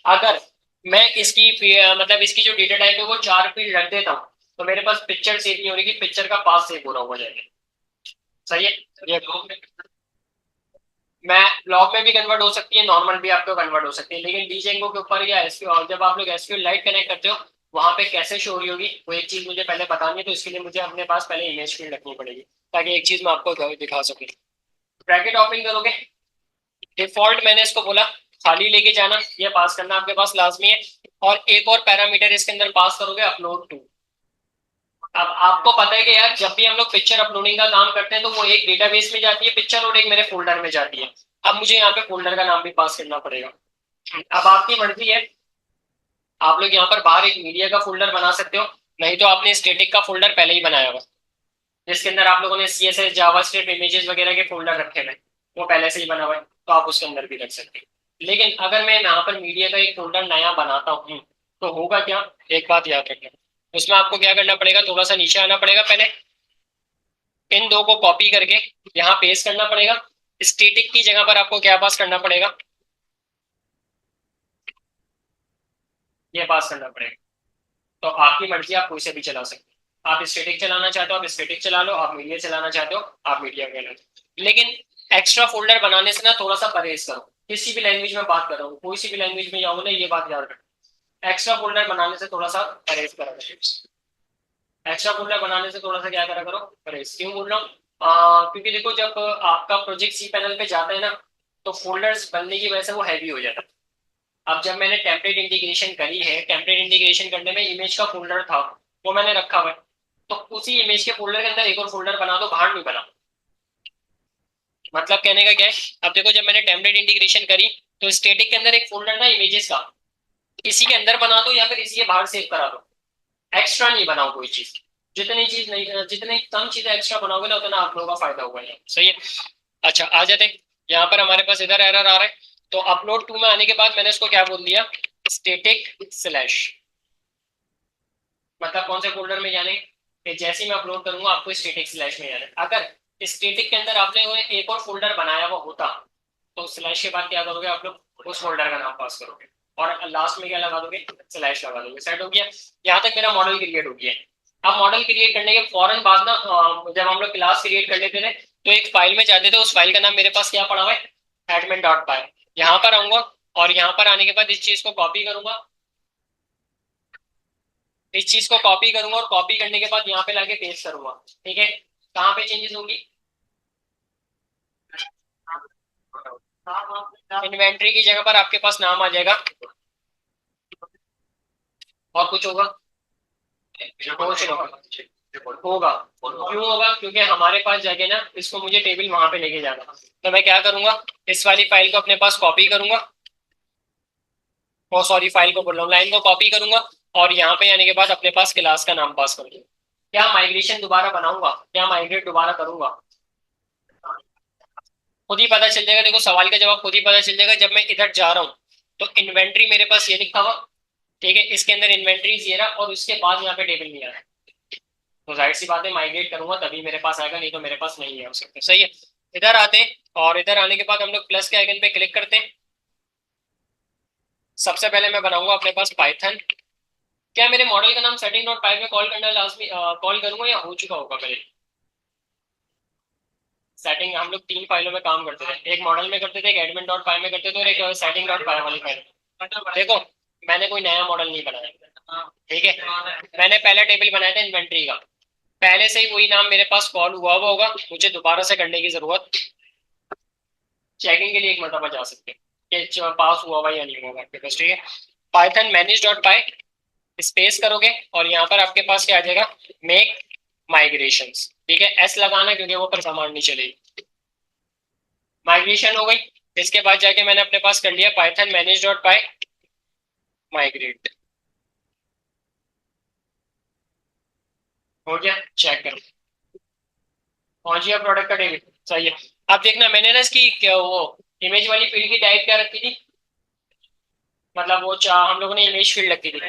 अगर मैं इसकी मतलब इसकी जो डेटा टाइप है वो चार फील्ड रख देता हूँ तो मेरे पास पिक्चर सेव नहीं हो रही, पिक्चर का पास सेव हो रहा हो जाएगा, सही है। ये मैं ब्लॉग में भी कन्वर्ट हो सकती है, नॉर्मल भी आपको कन्वर्ट हो सकती है, लेकिन डीजेंगो के ऊपर या एसक्यू जब आप लोग एसक्यू लाइट कनेक्ट करते हो वहां पे कैसे शो हो रही होगी वो एक चीज मुझे पहले बतानी है, तो इसके लिए मुझे अपने पास पहले इमेज फील्ड रखनी पड़ेगी ताकि एक चीज मैं आपको दिखा सकूँ। ब्रैकेट ओपन करोगे, डिफॉल्ट मैंने इसको बोला खाली लेके जाना, ये पास करना आपके पास लाजमी है। और एक और पैरामीटर इसके अंदर पास करोगे, अपलोड टू। अब आपको पता है कि यार जब भी हम लोग पिक्चर अपलोडिंग का काम करते हैं तो वो एक डेटाबेस में जाती है पिक्चर और एक मेरे फोल्डर में जाती है। अब मुझे यहाँ पे फोल्डर का नाम भी पास करना पड़ेगा। अब आपकी मर्जी है, आप लोग यहाँ पर बाहर एक मीडिया का फोल्डर बना सकते हो, नहीं तो आपने स्टेटिक का फोल्डर पहले ही बनाया हुआ जिसके अंदर आप लोगों ने CSS जावास्क्रिप्ट इमेजेस वगैरह के फोल्डर रखे हुए, वो पहले से ही बना हुआ है, तो आप उसके अंदर भी रख सकते हैं। लेकिन अगर मैं यहाँ पर मीडिया का एक फोल्डर नया बनाता हूँ तो होगा क्या, एक बात याद रखना, उसमें आपको क्या करना पड़ेगा, थोड़ा सा नीचे आना पड़ेगा, पहले इन दो को कॉपी करके यहाँ पेस्ट करना पड़ेगा। स्टेटिक की जगह पर आपको क्या पास करना पड़ेगा, ये पास करना पड़ेगा। तो आपकी मर्जी, आप कोई से भी चला सकते हो। आप स्टेटिक चलाना चाहते हो आप स्टेटिक चला लो, आप मीडिया चलाना चाहते हो आप मीडिया कर लो। लेकिन एक्स्ट्रा फोल्डर बनाने से ना थोड़ा सा परहेज करो। किसी भी लैंग्वेज में बात कर रहा हूँ, कोई सी भी लैंग्वेज में जाओ ना, ये बात याद रखो, एक्स्ट्रा फोल्डर बनाने से थोड़ा सा परहेज करो। एक्स्ट्रा फोल्डर बनाने से थोड़ा सा क्या करा करो, परहेज। क्यों बोल रहा हूँ, क्योंकि देखो जब आपका प्रोजेक्ट सी पैनल पे जाता है ना, तो फोल्डर्स बनने की वजह से वो हैवी हो जाता है। अब जब मैंने टेम्पलेट इंटीग्रेशन करी है, टेम्पलेट इंटीग्रेशन करने में इमेज का फोल्डर था, वो मैंने रखा हुआ है, तो उसी इमेज के फोल्डर के अंदर एक और फोल्डर बना दो, बाहर नहीं बना। मतलब कहने का क्या है, अब देखो जब मैंने टेम्पलेट इंटीग्रेशन करी तो स्टेटिक के अंदर एक फोल्डर ना इमेजेस का, इसी के अंदर बना दो या फिर इसी के बाहर सेव करा दो, एक्स्ट्रा नहीं बनाओ कोई चीज। जितनी चीज नहीं, जितने कम चीजें एक्स्ट्रा बनाओगे ना, उतना आप लोगों का फायदा होगा यहाँ, सही है। अच्छा आ जाते हैं, यहाँ पर हमारे पास इधर एरर आ रहा है, तो अपलोड टू में आने के बाद मैंने इसको क्या बोल दिया, स्टेटिक स्लैश। मतलब कौन से फोल्डर में जाने, कि जैसे ही मैं अपलोड करूंगा आपको स्टेटिक स्लैश में जाना है। अगर स्टेटिक के अंदर आपने एक और फोल्डर बनाया हुआ होता तो स्लैश के बाद क्या करोगे, आप लोग उस फोल्डर का नाम पास करोगे और लास्ट में क्या लगा दोगे, स्लैश लगा दोगे। सेट हो गया, यहाँ तक मेरा मॉडल क्रिएट हो गया। अब मॉडल क्रिएट करने के फौरन बाद ना, जब हम लोग क्लास क्रिएट कर लेते थे तो एक फाइल में जाते थे, उस फाइल का नाम मेरे पास क्या पड़ा हुआ है, admin.py। यहाँ पर आऊंगा और यहाँ पर आने के बाद इस चीज को कॉपी करूंगा, इस चीज को कॉपी करूंगा और कॉपी करने के बाद यहाँ पे लाके पेस्ट करूंगा। ठीक है, कहाँ पे चेंजेस होंगी, इन्वेंट्री की जगह पर आपके पास नाम आ जाएगा। और कुछ होगा, कुछ नहीं होगा। क्यों होगा, क्योंकि हमारे पास जाके ना इसको मुझे टेबल वहां पे लेके जाना। तो मैं क्या करूंगा, इस वाली फाइल को अपने पास कॉपी करूंगा, और सॉरी फाइल को बोल रहा हूँ, लाइन को कॉपी करूंगा और यहाँ पे आने के बाद अपने पास क्लास का नाम पास करूंगा। क्या माइग्रेशन दोबारा बनाऊंगा, क्या माइग्रेट दोबारा करूंगा, खुद ही पता चल जाएगा। देखो सवाल का जवाब खुद ही पता चल जाएगा। जब मैं इधर जा रहा हूँ तो इन्वेंट्री मेरे पास ये लिखा हुआ, ठीक है, इसके अंदर इन्वेंट्रीज ये रहा और उसके बाद यहाँ पे टेबल नहीं आ रहा, तो जाहिर सी बात है माइग्रेट करूंगा तभी मेरे पास आएगा, नहीं तो मेरे पास नहीं है हो सकता। सही है, इधर आते हैं और इधर आने के बाद हम लोग प्लस के आइकन पे क्लिक करते हैं। सबसे पहले मैं बनाऊंगा अपने पास पाइथन। क्या मेरे मॉडल का नाम सेटिंग डॉट पाई में कॉल करना लाजमी, कॉल करूंगा या हो चुका होगा पहले। सेटिंग हम लोग 3 फाइलों में काम करते थे, एक मॉडल में करते थे, एक एडमिन डॉट पाई में करते थे और एक सेटिंग डॉट पाई वाली फाइल। देखो मैंने कोई नया मॉडल नहीं बनाया, ठीक है, मैंने पहला टेबल बनाया था इन्वेंट्री का, पहले से ही वही नाम मेरे पास कॉल हुआ हुआ होगा, मुझे दोबारा से करने की जरूरत, चेकिंग के लिए एक मरतबा जा सकते हैं कि पास हुआ हुआ या नहीं हुआ आपके पास। ठीक है, पाइथन मैनेज डॉट पाई स्पेस करोगे और यहाँ पर आपके पास क्या आ जाएगा, मेक माइग्रेशंस। ठीक है, एस लगाना क्योंकि वो पर कमांड नहीं चलेगी। माइग्रेशन हो गई, इसके बाद जाके मैंने अपने पास कर लिया पाइथन मैनेज डॉट पाई माइग्रेट। हो गया, चेक करो, पहुंच गया प्रोडक्ट का टेबल। सही है, अब देखना मैंने ना इसकी वो इमेज वाली फील्ड की टाइप क्या रखी थी, मतलब वो हम लोगों ने इमेज फील्ड रखी थी।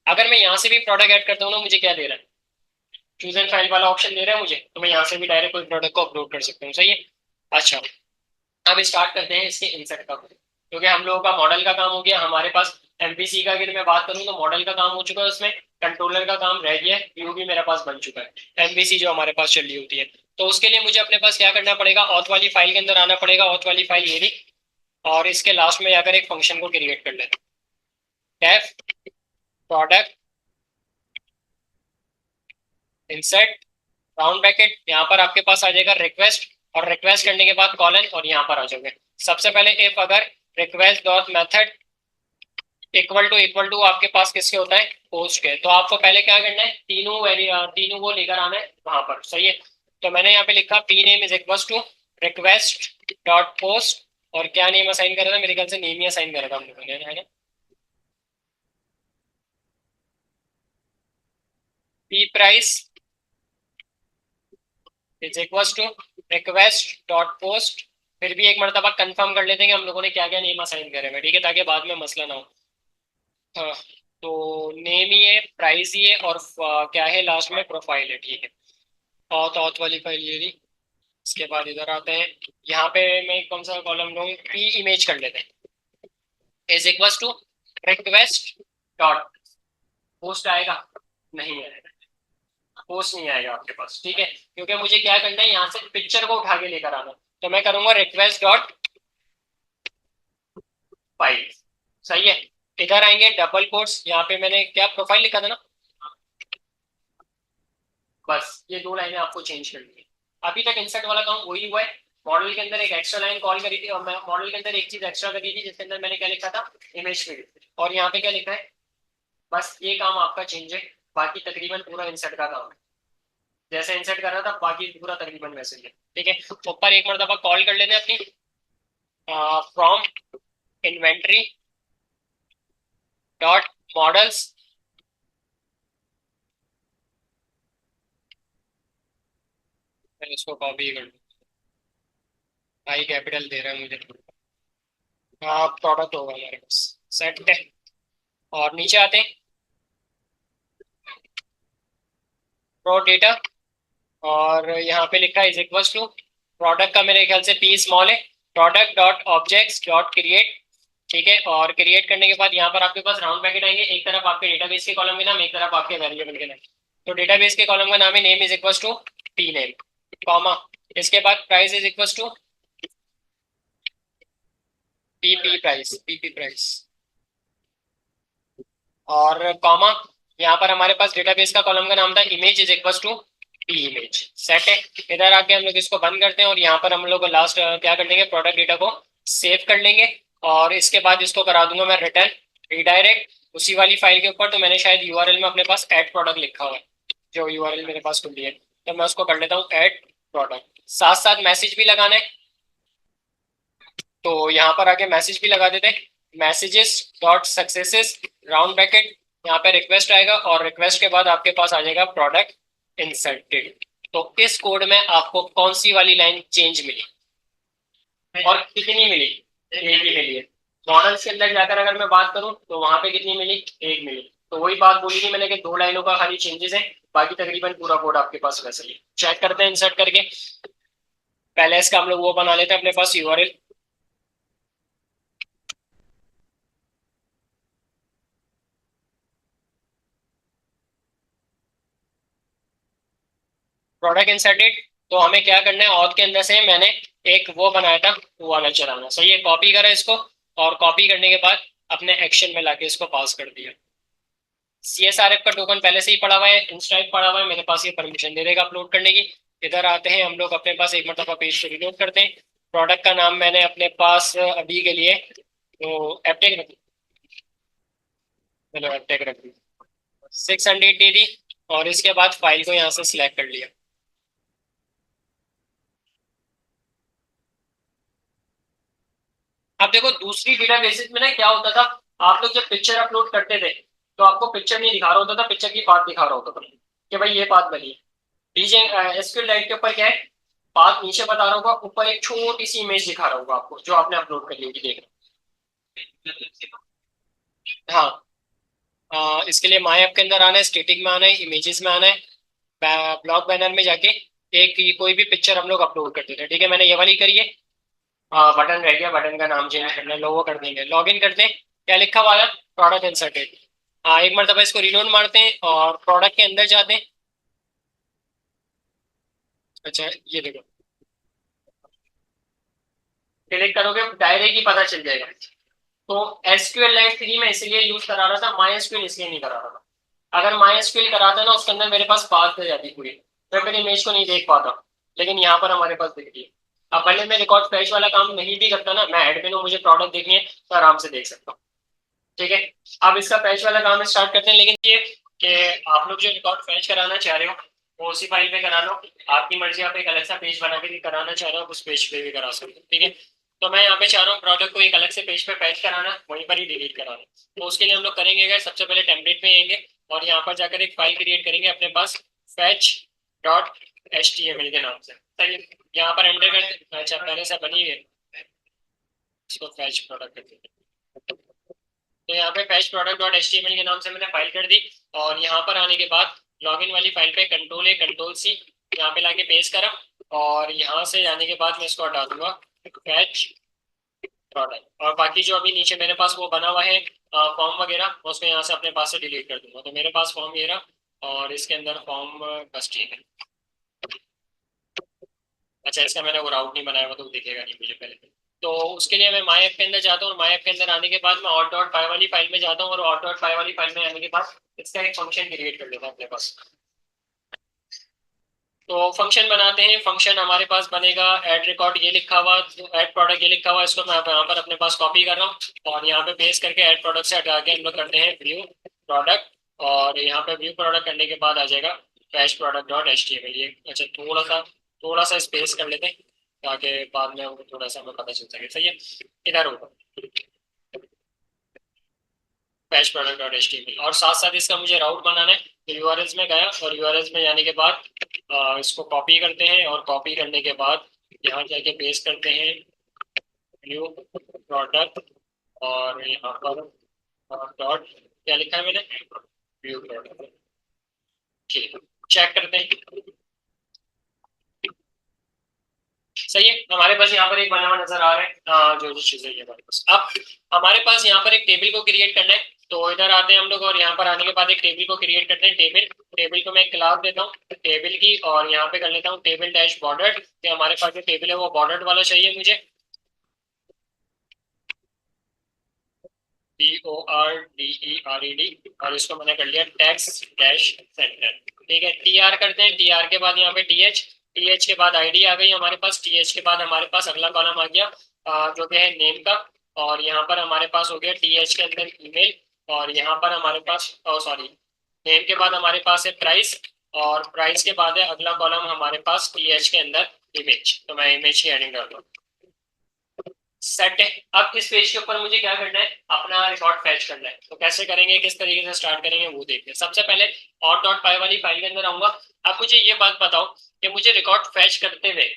अगर मैं यहाँ से भी प्रोडक्ट ऐड करता हूँ ना, मुझे क्या दे रहा है, चूज एंड फाइल वाला ऑप्शन दे रहा है मुझे, तो मैं यहाँ से भी डायरेक्ट कोई प्रोडक्ट को अपलोड कर सकता हूँ। सही है, अच्छा अब स्टार्ट करते हैं इसके इंसर्ट का, क्योंकि हम लोगों का मॉडल का काम हो गया। हमारे पास एमपीसी का अगर मैं बात करूँ तो मॉडल का काम हो चुका है, उसमें कंट्रोलर का काम रह गया है, व्यू भी मेरे पास बन चुका है, एमपीसी जो हमारे पास चल रही होती है। तो उसके लिए मुझे अपने पास क्या करना पड़ेगा, ऑथ वाली फाइल के अंदर आना पड़ेगा, ऑथ वाली फाइल ये रही, और इसके लास्ट में जाकर एक फंक्शन को क्रिएट कर लेना, def product insert round bracket, यहाँ पर आपके पास आ जाएगा रिक्वेस्ट, और रिक्वेस्ट करने के बाद कॉलन, और यहाँ पर आ जाओगे। सबसे पहले इफ अगर request dot method equal to आपके पास किसके होता है, पोस्ट के। तो आपको पहले क्या करना है, तीनों वो लेकर आना है वहां पर, सही है। तो मैंने यहाँ पे लिखा p name is equal to request dot post, और क्या नेम असाइन करा था, मेरे ख्याल से नेम ही असाइन करा था हम लोगों ने, है ना। P price is equal to request dot post. फिर भी एक मरतबा कंफर्म कर लेते हैं कि हम लोगों ने क्या क्या नेम असाइन करे हुए, ठीक है, ताकि बाद में मसला ना हो। हाँ, तो नेम ही है, प्राइस ही है, और क्या है लास्ट में, प्रोफाइल है, ठीक है। ऑथ ऑथ वाली फाइल ये ली। इसके बाद इधर आते हैं, यहाँ पे मैं कौन सा कॉलम लूँ, पी इमेज कर लेते हैं, is equal to request dot post. आएगा नहीं आएगा, पोस्ट नहीं आएगा आपके पास, ठीक है, क्योंकि मुझे क्या करना है, यहाँ से पिक्चर को उठा के लेकर आना। तो मैं करूंगा रिक्वेस्ट डॉट फाइल, सही है। इधर आएंगे डबल कोट्स, यहाँ पे मैंने क्या प्रोफाइल लिखा था ना, बस ये दो लाइनें आपको चेंज करनी है। अभी तक इंसर्ट वाला काम वही हुआ है। मॉडल के अंदर एक एक्स्ट्रा लाइन कॉल करी थी, और मैं मॉडल के अंदर एक चीज एक्स्ट्रा करी थी, जिसके अंदर मैंने क्या लिखा था, इमेज फील्ड, और यहाँ पे क्या लिखा है, बस ये काम आपका चेंज है। बाकी तकरीबन पूरा इंसर्ट का काम है, जैसे इंसर्ट कर रहा था बाकी पूरा तकरीबन वैसे ही है, ठीक है। ऊपर एक मरतबा कॉल कर लेते हैं अपनी, फ्रॉम इन्वेंट्री डॉट मॉडल्स, मैं इसको कॉपी कर लूँ, आई कैपिटल दे रहा है मुझे। हाँ, प्रोडक्ट होगा हमारे पास, सेट है। और नीचे आते हैं, प्रो डेटा, और यहाँ पे लिखा है इज इक्वल टू प्रोडक्ट का मेरे ख्याल से पी स्मॉल है, product dot objects dot create, ठीक है। और क्रिएट करने के बाद यहाँ पर आपके पास राउंड ब्रैकेट आएंगे, एक तरफ आपके डेटाबेस के कॉलम के नाम, एक तरफ आपके वेरिएबल के नाम। तो डेटाबेस के कॉलम का नाम है name is equal to t name, comma, इसके बाद price is equal to p p price, और कॉमा, यहाँ पर हमारे पास डेटाबेस का कॉलम का नाम था image is equal to p image, set है। इधर आके हम लोग इसको बंद करते हैं, और यहाँ पर हम लोग लास्ट क्या कर लेंगे, प्रोडक्ट डेटा को सेव कर लेंगे, और इसके बाद इसको करा दूंगा मैं रिटर्न रीडायरेक्ट उसी वाली फाइल के ऊपर। तो मैंने शायद यूआरएल में अपने पास ऐड प्रोडक्ट लिखा हुआ है, जो यूआरएल मेरे पास खुली है, तो मैं उसको कर लेता हूँ ऐड प्रोडक्ट। साथ साथ मैसेज भी लगाना है, तो यहाँ पर आके मैसेज भी लगा देते हैं, messages dot successes round bracket, यहाँ पे रिक्वेस्ट आएगा, और रिक्वेस्ट के बाद आपके पास आ जाएगा प्रोडक्ट इंसर्टेड। तो इस कोड में आपको कौन सी वाली लाइन चेंज मिली और कितनी मिली, एक ही मिली है। मॉडल्स के अंदर जाकर अगर मैं बात करूं तो वहां पे कितनी मिली, एक मिली। तो वही बात बोली थी मैंने कि दो लाइनों का खाली चेंजेस है, बाकी तकरीबन पूरा कोड आपके पास वैसे ही। चेक करते हैं इंसर्ट करके, पहले इसका हम लोग वो बना लेते हैं अपने पास यूआरएल। प्रोडक्ट इंसर्टेड, तो हमें क्या करना है, ऑथ के अंदर से मैंने एक वो बनाया था, वो वाला चलाना, सही है। कॉपी करा इसको, और कॉपी करने के बाद अपने एक्शन में लाके इसको पास कर दिया। CSRF का टोकन पहले से ही पड़ा हुआ है, इंस्टाइप पड़ा हुआ है मेरे पास, ये परमिशन दे देगा अपलोड करने की। इधर आते हैं हम लोग अपने पास, एक मरतबा पेज को रिलोड करते हैं। प्रोडक्ट का नाम मैंने अपने पास अभी के लिए तो एपटेक रख, चलो एपटेक रख दी, 600 दे दी, और इसके बाद फाइल को यहाँ से सिलेक्ट कर लिया। अब देखो दूसरी डेटा बेसिस में ना क्या होता था, आप लोग जब पिक्चर अपलोड करते थे तो आपको पिक्चर नहीं दिखा रहा होता था, पिक्चर की पाथ दिखा रहा होता था कि भाई ये पाथ बनी है। डीजे एसक्यूएल लाइट के ऊपर क्या है, पाथ नीचे बता रहा होगा, ऊपर एक छोटी सी इमेज दिखा रहा होगा आपको, जो आपने अपलोड कर ली होगी, देख रहे हाँ। इसके लिए माई ऐप के अंदर आना है, स्टेटिक में आना है, इमेजेस में आना है, ब्लॉक बैनर में जाके एक कोई भी पिक्चर हम लोग अपलोड करते थे, ठीक है। मैंने ये वाली करी है, बटन रह गया, बटन का नाम चेंज करना है, लोगो कर देंगे। लॉग इन करते हैं, क्या लिखा हुआ है, प्रोडक्ट इंसर्टेड। एक मरतबा इसको रिलोड मारते हैं और प्रोडक्ट के अंदर जाते हैं। अच्छा ये देखो, क्लिक करोगे डायरेक्ट ही पता चल जाएगा। तो एसक्यूएल लाइट 3 में इसलिए यूज करा रहा था, माई एसक्यूएल इसलिए नहीं करा रहा था। अगर माई एसक्यूएल कराता ना, उसके अंदर मेरे पास पाथ हो जाती पूरी, मैं फिर इमेज को नहीं देख पाता, लेकिन यहाँ पर हमारे पास दिख रही है। अब पहले मैं रिकॉर्ड फैच वाला काम नहीं भी करता ना, मैं एडमिन हूँ, मुझे प्रोडक्ट देखनी है तो आराम से देख सकता हूँ। ठीक है, अब इसका फैच वाला काम स्टार्ट करते हैं, लेकिन ये कि आप लोग जो रिकॉर्ड फैच कराना चाह रहे हो वो उसी फाइल पे करा लो, आपकी मर्जी, आप एक अलग सा पेज बना के भी कराना चाह रहे हो उस पेज पे भी करा सकते हो। ठीक है, तो मैं यहाँ पे चाह रहा हूँ प्रोडक्ट को एक अलग से पेज पे फैच कराना, वहीं पर ही डिलीट कराना। तो उसके लिए हम लोग करेंगे क्या, सबसे पहले टेम्पलेट में आएंगे और यहाँ पर जाकर एक फाइल क्रिएट करेंगे अपने पास फैच डॉट HTML के नाम से। सही है, यहाँ पर एंटर कर, अच्छा पहले से बनी है, इसको फैच प्रोडक्ट करते हैं। तो यहाँ पे फैच प्रोडक्ट डॉट HTML के नाम से मैंने फाइल कर दी और यहाँ पर आने के बाद लॉगिन वाली फाइल पे Ctrl+A Ctrl+C यहाँ पे लाके पेस्ट करा और यहाँ से जाने के बाद मैं इसको हटा दूंगा फैच प्रोडक्ट, और बाकी जो अभी नीचे मेरे पास वो बना हुआ है फॉर्म वगैरह, उसको यहाँ से अपने पास से डिलीट कर दूंगा। तो मेरे पास फॉर्म ये रहा और इसके अंदर फॉर्म बस ठीक है। अच्छा, इसका मैंने वो राउट नहीं बनाया हुआ तो वो दिखेगा नहीं मुझे पहले। तो उसके लिए मैं माई ऐप के अंदर जाता हूँ और माई ऐप के अंदर आने के बाद मैं ऑट डॉट पाई वाली फाइल में जाता हूँ और ऑट डॉट पाई वाली फाइल में आने के बाद इसका एक फंक्शन क्रिएट कर लेता हूँ अपने पास। तो फंक्शन बनाते हैं, फंक्शन हमारे पास बनेगा ऐड रिकॉर्ड ये लिखा हुआ, ऐड प्रोडक्ट ये लिखा हुआ, इसको मैं यहाँ पर अपने पास कॉपी कर रहा हूँ और यहाँ पे पेस्ट करके ऐड प्रोडक्ट से हटा के हम लोग करते हैं व्यू प्रोडक्ट, और यहाँ पे व्यू प्रोडक्ट करने के बाद आ जाएगा फैच प्रोडक्ट डॉट HTML। ये अच्छा थोड़ा सा स्पेस कर लेते हैं ताकि बाद में हमको थोड़ा सा हमें पता चल सके। सही है, इधर होगा फैच प्रोडक्ट डॉट HTML और साथ साथ इसका मुझे राउट बनाना है। तो यूआरएल्स में गया और यूआरएल्स में जाने के बाद इसको कॉपी करते हैं और कॉपी करने के बाद यहाँ जाके पेस्ट करते हैं व्यू प्रोडक्ट और यहाँ पर डॉट क्या लिखा है मैंने, व्यू प्रोडक्ट। ठीक है, चेक करते हैं। सही है, हमारे पास यहाँ पर एक बना हुआ नजर आ रहा है, जो जो चीजें ये हमारे पास। अब हमारे पास यहाँ पर एक टेबल को क्रिएट करना है, तो इधर आते हैं हम लोग और यहाँ पर आने के बाद एक टेबल को क्रिएट करते हैं। टेबल टेबल को मैं एक क्लास देता हूँ टेबल की और यहाँ पे कर लेता हूँ टेबल डैश बॉर्डर। तो हमारे पास जो टेबल है वो बॉर्डर वाला चाहिए मुझे, BORDERED, और इसको मैंने कर लिया टेक्स्ट डैश सेंटर। ठीक है, TR करते हैं, TR के बाद यहाँ पे TH के बाद ID आ गई हमारे पास, TH के बाद हमारे पास अगला कॉलम आ गया जो कि है नेम का, और यहाँ पर हमारे पास हो गया TH के अंदर ईमेल, और यहाँ पर हमारे पास सॉरी नेम के बाद हमारे पास है प्राइस, और प्राइस के बाद है अगला कॉलम हमारे पास TH के अंदर इमेज, तो मैं इमेज की एडिंग कर दूँ। सेट है, अब इस पेज के ऊपर मुझे क्या करना है, अपना रिकॉर्ड फैच करना है। तो कैसे करेंगे, किस तरीके से स्टार्ट करेंगे वो देखते हैं। सबसे पहले ऑट डॉट पाई वाली फाइल के अंदर आऊंगा। अब मुझे ये बात बताओ कि मुझे रिकॉर्ड फैच करते हुए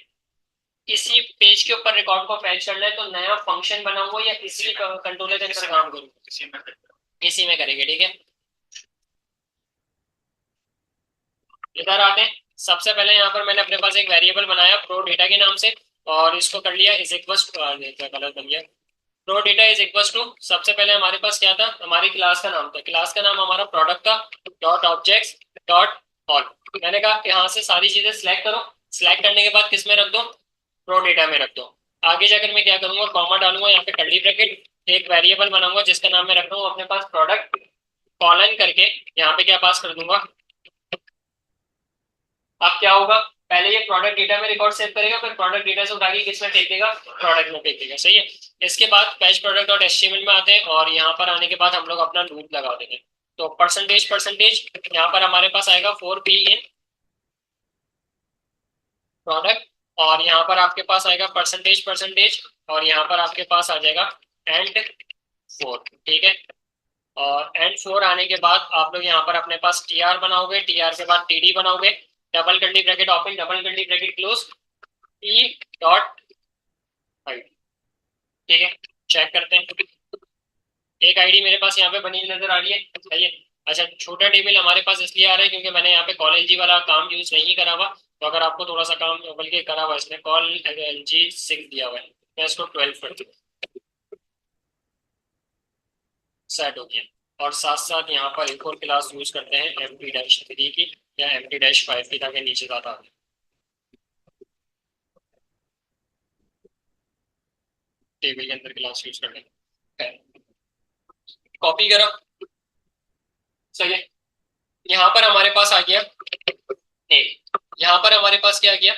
इसी पेज के ऊपर रिकॉर्ड को फैच करना है, तो नया फंक्शन बनाऊंगा या इसी कंट्रोलर के अंदर काम करूंगा, इसी में करेंगे। ठीक है, इधर आते हैं। सबसे पहले यहाँ पर मैंने अपने पास एक वेरिएबल बनाया प्रो डेटा के नाम से और इसको कर लिया इज इक्वल गलत बन गया, pro data is equal to, सबसे पहले हमारे पास क्या था, हमारी क्लास का नाम था, क्लास का नाम हमारा प्रोडक्ट था डॉट ऑब्जेक्ट्स डॉट ऑल। मैंने कहा यहाँ से सारी चीजें सिलेक्ट करो, सिलेक्ट करने के बाद किस में रख दो, प्रो डेटा में रख दो। आगे जाकर मैं क्या करूंगा, कॉमा डालूंगा, यहाँ पे कर्ली ब्रैकेट, एक वेरिएबल बनाऊंगा जिसका नाम मैं रख रहा हूँ अपने पास प्रोडक्ट, कॉलन करके यहाँ पे क्या पास कर दूंगा। अब क्या होगा, पहले ये प्रोडक्ट डेटा में रिकॉर्ड सेव करेगा, फिर प्रोडक्ट डेटा से उठा के किसमें फेंक देगा, प्रोडक्ट में फेंक देगा। सही है, इसके बाद फैच प्रोडक्ट डॉट HTML में आते हैं और यहाँ पर आने के बाद हम लोग अपना लूप लगा देंगे। तो परसेंटेज परसेंटेज यहाँ पर हमारे पास आएगा 4P इन प्रोडक्ट, और यहाँ पर आपके पास आएगा परसेंटेज परसेंटेज, और यहाँ पर आपके पास आ जाएगा एंड 4। ठीक है, और एंड 4 आने के बाद आप लोग यहाँ पर अपने पास TR बनाओगे, TR के बाद TD बनाओगे, double curly bracket open double curly bracket close, E dot I. ठीक है, चेक करते हैं। एक आईडी मेरे पास यहाँ पे बनी नजर आ रही है। सही है, अच्छा छोटा टेबल हमारे पास इसलिए आ रहा है क्योंकि मैंने यहाँ पे कॉल LG वाला काम यूज नहीं करा हुआ, तो अगर आपको थोड़ा सा काम बल्कि करा हुआ इसने कॉल LG 6 दिया हुआ है, मैं इसको 12 कर दूँ, सेट हो गया। और साथ साथ यहाँ पर एक और क्लास यूज करते हैं MT-3 की या MT-5 की, ताकि नीचे ज्यादा आ जाए। टेबल के अंदर क्लास यूज करते हैं, कॉपी करो। सही है, यहाँ पर हमारे पास आ गया एक, यहाँ पर हमारे पास क्या आ गया,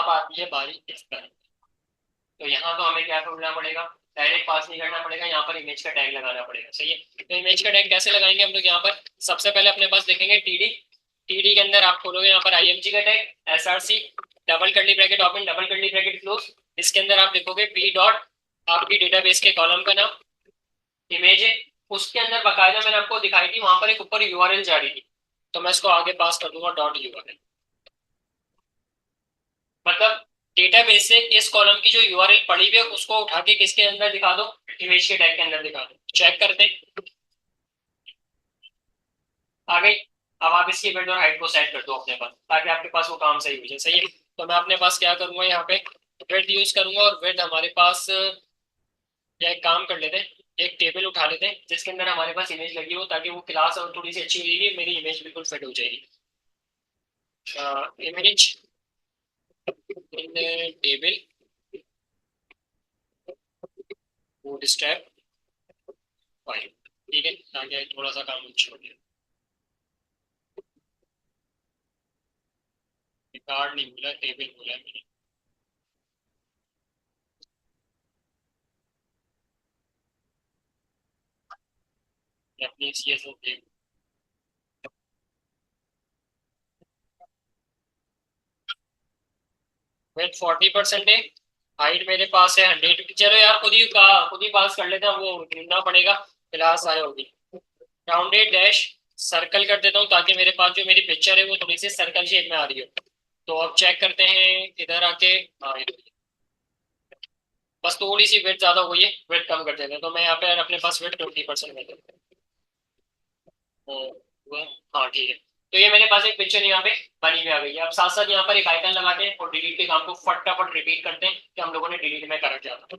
अब आती है बारी इस पर। तो यहाँ तो हमें क्या करना पड़ेगा, डायरेक्ट पास नहीं करना पड़ेगा, यहाँ पर इमेज का टैग लगाना पड़ेगा। सही है, तो इमेज का टैग कैसे लगाएंगे हम लोग, यहाँ पर सबसे पहले अपने पास देखेंगे टीडी। टीडी के अंदर आप खोलोगे यहाँ पर आईएमजी का tag, SRC double curly bracket open double curly bracket close. इसके अंदर आप लिखोगे पी डॉट आपकी डेटाबेस के कॉलम का नाम, इमेज है, उसके अंदर बाकायदा मैंने आपको दिखाई थी वहां पर एक ऊपर यूआरएल जा रही थी, तो मैं इसको आगे पास कर दूंगा डॉट यूआरएल। मतलब डेटाबेस से इस कॉलम की जो यूआरएल पड़ी हुई है उसको उठा के किसके अंदर दिखा दो, इमेज के टैग के अंदर दिखा दो। चेक करते हैं, आ गई। अब आप इसकी विड्थ और हाइट को सेट कर दो अपने पास, ताकि आपके पास वो काम सही हो जाए। सही है, तो मैं अपने पास क्या करूंगा, यहाँ पे विड्थ यूज करूंगा, और विड्थ हमारे पास या एक काम कर लेते हैं, एक टेबल उठा लेते हैं जिसके अंदर हमारे पास इमेज लगी हो, ताकि वो क्लास और थोड़ी सी अच्छी हो जाएगी, मेरी इमेज बिल्कुल फिट हो जाएगी। Image in table would step 5, ठीक है, ताकि थोड़ा सा काम अच्छा हो जाए। कार्ड नहीं बोला, टेबल बोला है मैंने। अपनी सी एस टेबल विथ 40% है, हाइट मेरे पास है 100। चलो यार खुद ही पास कर लेते हैं, वो ढूंढना पड़ेगा, क्लास आए होगी। राउंडेड डैश सर्कल कर देता हूँ, ताकि मेरे पास जो मेरी पिक्चर है वो थोड़ी सी सर्कल शेप में आ रही हो। तो अब चेक करते हैं इधर आके, हाँ बस थोड़ी सी वेट ज्यादा हो गई है, वेट कम कर देते हैं। तो मैं यहाँ पे अपने पास वेट 20% कर देता हूँ। हाँ ठीक है, तो ये मेरे पास एक पिक्चर यहाँ पे बनी हुई आ गई है। अब साथ साथ यहाँ पर एक आइकन लगाते हैं और डिलीट के काम को फटाफट रिपीट करते हैं कि हम लोगों ने डिलीट में करा क्या था।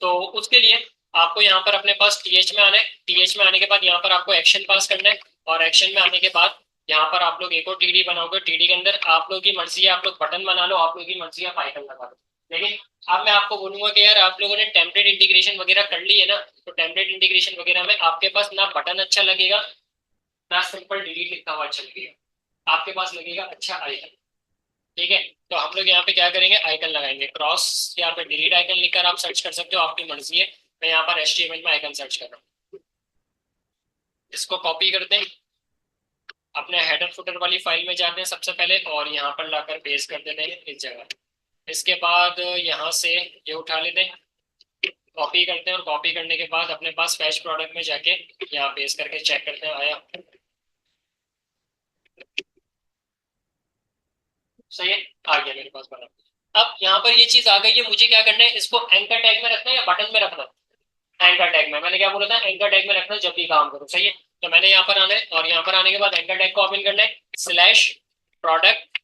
तो उसके लिए आपको यहाँ पर अपने पास टीएच में आना है, टीएच में आने के बाद यहाँ पर आपको एक्शन पास करना है, और एक्शन में आने के बाद यहाँ पर आप लोग एक और टीडी बनाओगे। टीडी के अंदर आप लोग की मर्जी है, आप लोग बटन बना लो, आप लोग की मर्जी है आप आइकन लगा दो। लेकिन अब मैं आपको बोलूंगा कि यार आप लोगों ने टेम्पलेट इंटीग्रेशन वगैरह कर ली है ना, तो टेम्पलेट इंटीग्रेशन वगैरह में आपके पास ना बटन अच्छा लगेगा, ना सिंपल डिलीट लिखा हुआ अच्छा लगेगा, आपके पास लगेगा अच्छा आइकन। ठीक है, तो हम लोग यहाँ पे क्या करेंगे, आइकन लगाएंगे क्रॉस, यहाँ पे डिलीट आइकन लिखकर आप सर्च कर सकते हो, आपकी मर्जी है। मैं यहाँ पर एचटीएमएल में आइकन सर्च कर रहा हूँ, इसको कॉपी करते हैं, अपने हेडर फुटर वाली फाइल में जाते हैं सबसे पहले, और यहाँ पर लाकर पेस्ट कर देते हैं इस जगह। इसके बाद यहाँ से ये उठा लेते हैं, कॉपी करते हैं, और कॉपी करने के बाद अपने पास फैच प्रोडक्ट में जाके यहाँ पेस्ट करके चेक करते हैं आया। सही है, आ गया मेरे पास बना। अब यहाँ पर ये चीज आ गई है, मुझे क्या करना है, इसको एंकर टैग में रखना है या बटन में रखना है। एंकर टैग में, मैंने क्या बोला था, एंकर टैग में रखना जब भी काम करो। सही है, तो मैंने यहाँ पर आना है, और यहाँ पर आने के बाद एंकर टैग को ओपन करना है, slash product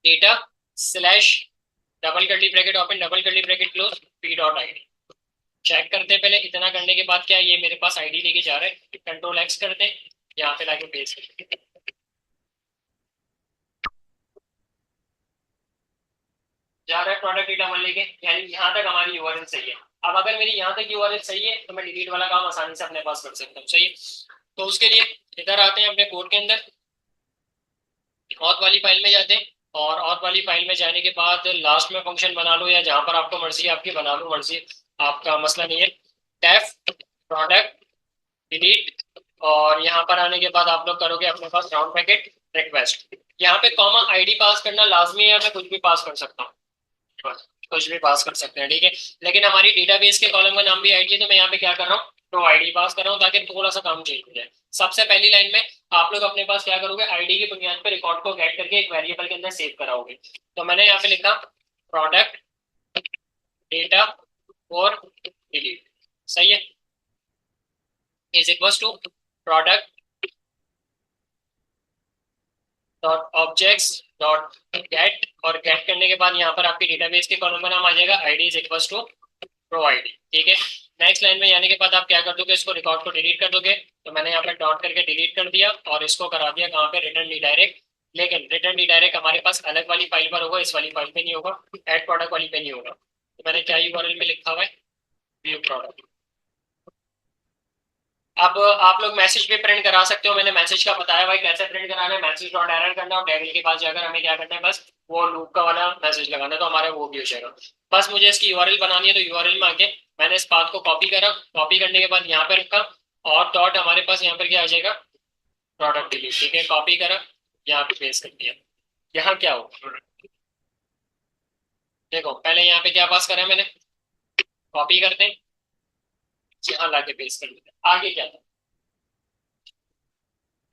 data slash double curly bracket open double curly bracket close p dot ID. Check करते हैं पहले, इतना करने के बाद क्या ये मेरे पास आईडी लेके जा रहा है, कंट्रोल एक्स करते हैं, यहाँ पे लाके पेस्ट करते हैं, जा रहा है प्रोडक्ट डेटा वन लेके, यानी यहाँ तक हमारी यूआरएल सही है। अब अगर मेरी यहाँ तक यूआरएल सही है तो मैं डिलीट वाला काम आसानी से अपने पास कर सकता हूँ। सही है, तो उसके लिए इधर आते हैं अपने कोड के अंदर, ऑथ वाली फाइल में जाते हैं, और ऑथ वाली फाइल में जाने के बाद लास्ट में फंक्शन बना लो, या जहां पर आपको मर्जी है आपकी बना लो, मर्जी आपका, मसला नहीं है। डेफ प्रोडक्ट डिलीट, और यहाँ पर आने के बाद आप लोग करोगे अपने पास राउंड पैकेट रिक्वेस्ट, यहाँ पे कॉमा आईडी पास करना लाजमी है, या मैं कुछ भी पास कर सकता हूँ, कुछ भी पास कर सकते हैं। ठीक है, लेकिन हमारी डेटाबेस के कॉलम का नाम भी आईडी है, तो मैं यहाँ पे क्या कर रहा हूँ, तो आईडी पास कर रहा हूँ, ताकि थोड़ा सा काम चेंज हो जाए। सबसे पहली लाइन में आप लोग अपने पास क्या करोगे, आईडी की बुनियाद पर रिकॉर्ड को गेट करके एक वेरिएबल के अंदर सेव कराओगे। तो मैंने यहाँ पे लिखा प्रोडक्ट डेटा और डिलीट। सही है, is equal to product dot objects dot get, और गेट करने के बाद यहाँ पर आपकी डेटाबेस के कॉलम का नाम आ जाएगा ID is equal to pro ID. ठीक है, नेक्स्ट लाइन में आने के बाद आप क्या कर दोगे, इसको रिकॉर्ड को डिलीट कर दोगे। तो मैंने यहाँ पे डॉट करके डिलीट कर दिया, और इसको करा दिया कहाँ पे, रिटर्न रीडायरेक्ट। लेकिन रिटर्न रीडायरेक्ट हमारे पास अलग वाली फाइल पर होगा, इस वाली फाइल पे नहीं होगा, एड प्रोडक्ट वाली पे नहीं होगा। तो मैंने क्या यूआरएल में लिखा हुआ है, व्यू प्रोडक्ट। अब आप लोग मैसेज भी प्रिंट करा सकते हो, मैंने मैसेज का बताया भाई कैसे प्रिंट कराना है, मैसेज डॉट एरर करना, और टेबल के पास जाकर हमें क्या करना है, बस वो लूप का वाला मैसेज लगाना है, तो हमारा वो भी हो जाएगा। बस मुझे इसकी यूआरएल बनानी है, तो यूआरएल में आके मैंने इस पाथ को कॉपी करा, कॉपी करने के बाद यहाँ पे रखा, और डॉट हमारे पास यहाँ पर क्या आ जाएगा, प्रोडक्ट डिलीट। ठीक है, कॉपी करा, यहाँ पे पेस्ट कर दिया। यहाँ क्या होगा, देखो पहले यहाँ पे क्या पास करा है मैंने, कॉपी करते हैं, यहाँ लाके पेस्ट कर देते हैं। आगे क्या था,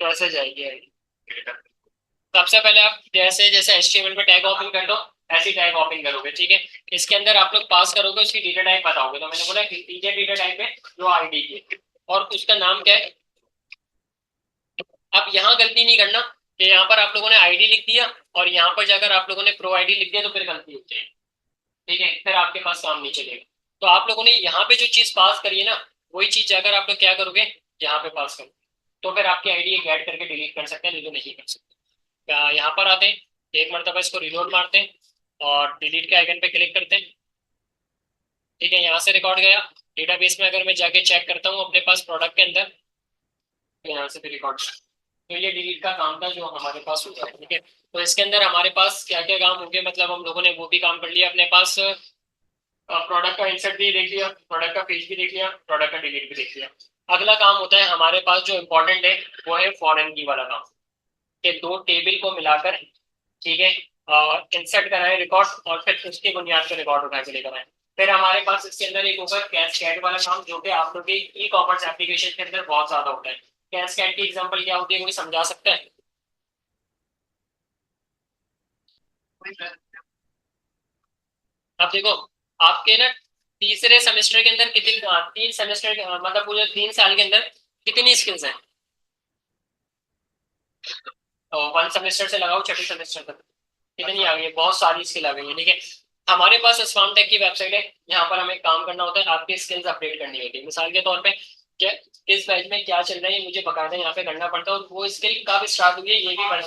कैसे जाएगी आईडी। सबसे पहले आप जैसे जैसे एचटीएमएल पे टैग ओपन कर दो, ऐसी टैग ओपन करोगे। ठीक है, इसके अंदर आप लोग पास करोगे, उसकी डेटा टाइप बताओगे। तो मैंने बोला इंटीजर डेटा टाइप है जो आईडी की, और उसका नाम क्या है। अब यहाँ गलती नहीं करना कि यहाँ पर आप लोगों ने आईडी लिख दिया और यहाँ पर जाकर आप लोगों ने प्रो आईडी लिख दिया, तो फिर गलती हो जाएगी। ठीक है, फिर आपके पास काम नहीं चलेगा। तो आप लोगों ने यहाँ पे जो चीज पास करी है ना, वही चीज जाकर आप लोग क्या करोगे, यहाँ पे पास करोगे, तो फिर आपकी आईडी एक ऐड करके डिलीट कर सकते हैं, नहीं तो नहीं कर सकते। यहाँ पर आते हैं, एक मरतबा इसको रिलोड मारते हैं और डिलीट के आइकन पे क्लिक करते हैं। ठीक है, यहाँ से रिकॉर्ड गया। डेटाबेस में अगर मैं जाके चेक करता हूँ अपने पास प्रोडक्ट के अंदर, तो यहाँ से भी रिकॉर्ड, तो ये डिलीट का काम था जो हमारे पास हो गया। ठीक है, तो इसके अंदर हमारे पास क्या क्या काम हो गए, मतलब हम लोगों ने वो भी काम कर लिया अपने पास। प्रोडक्ट का इंसर्ट भी देख लिया, प्रोडक्ट का पेज भी देख लिया, प्रोडक्ट का डिलीट भी देख लिया। अगला काम होता है हमारे पास जो इम्पोर्टेंट है, वो है फॉरेन की वाला काम, कि दो टेबल को मिलाकर, ठीक है, इंसर्ट कराए रिकॉर्ड, और फिर उसकी बुनियाद पर रिकॉर्ड उठा के लेकर आए। फिर हमारे पास इसके अंदर एक होगा कैस्केड वाला काम, जो कि आप लोग के ई कॉमर्स एप्लीकेशन के अंदर बहुत ज्यादा होता है। कैस्केड की एग्जांपल क्या होती है, कोई समझा सकता है। अब देखो, आपके ना तीसरे सेमेस्टर के अंदर कितनी, 3 सेमेस्टर मतलब पूरे 3 साल के अंदर कितनी स्किल्स हैं, तो 1 सेमेस्टर से लगाओ छठे सेमेस्टर तक कितनी आ गई है, बहुत सारी स्किल आ गई है। ठीक है, हमारे पास स्वाम टेक की वेबसाइट है, यहाँ पर हमें काम करना होता है, आपकी स्किल्स अपडेट करनी होती है। मिसाल के तौर पे क्या इस बैच में क्या चल रहा है, ये मुझे बकायदा यहाँ पे करना पड़ता है, और वो स्किल कब स्टार्ट हुई है ये भी पढ़ना।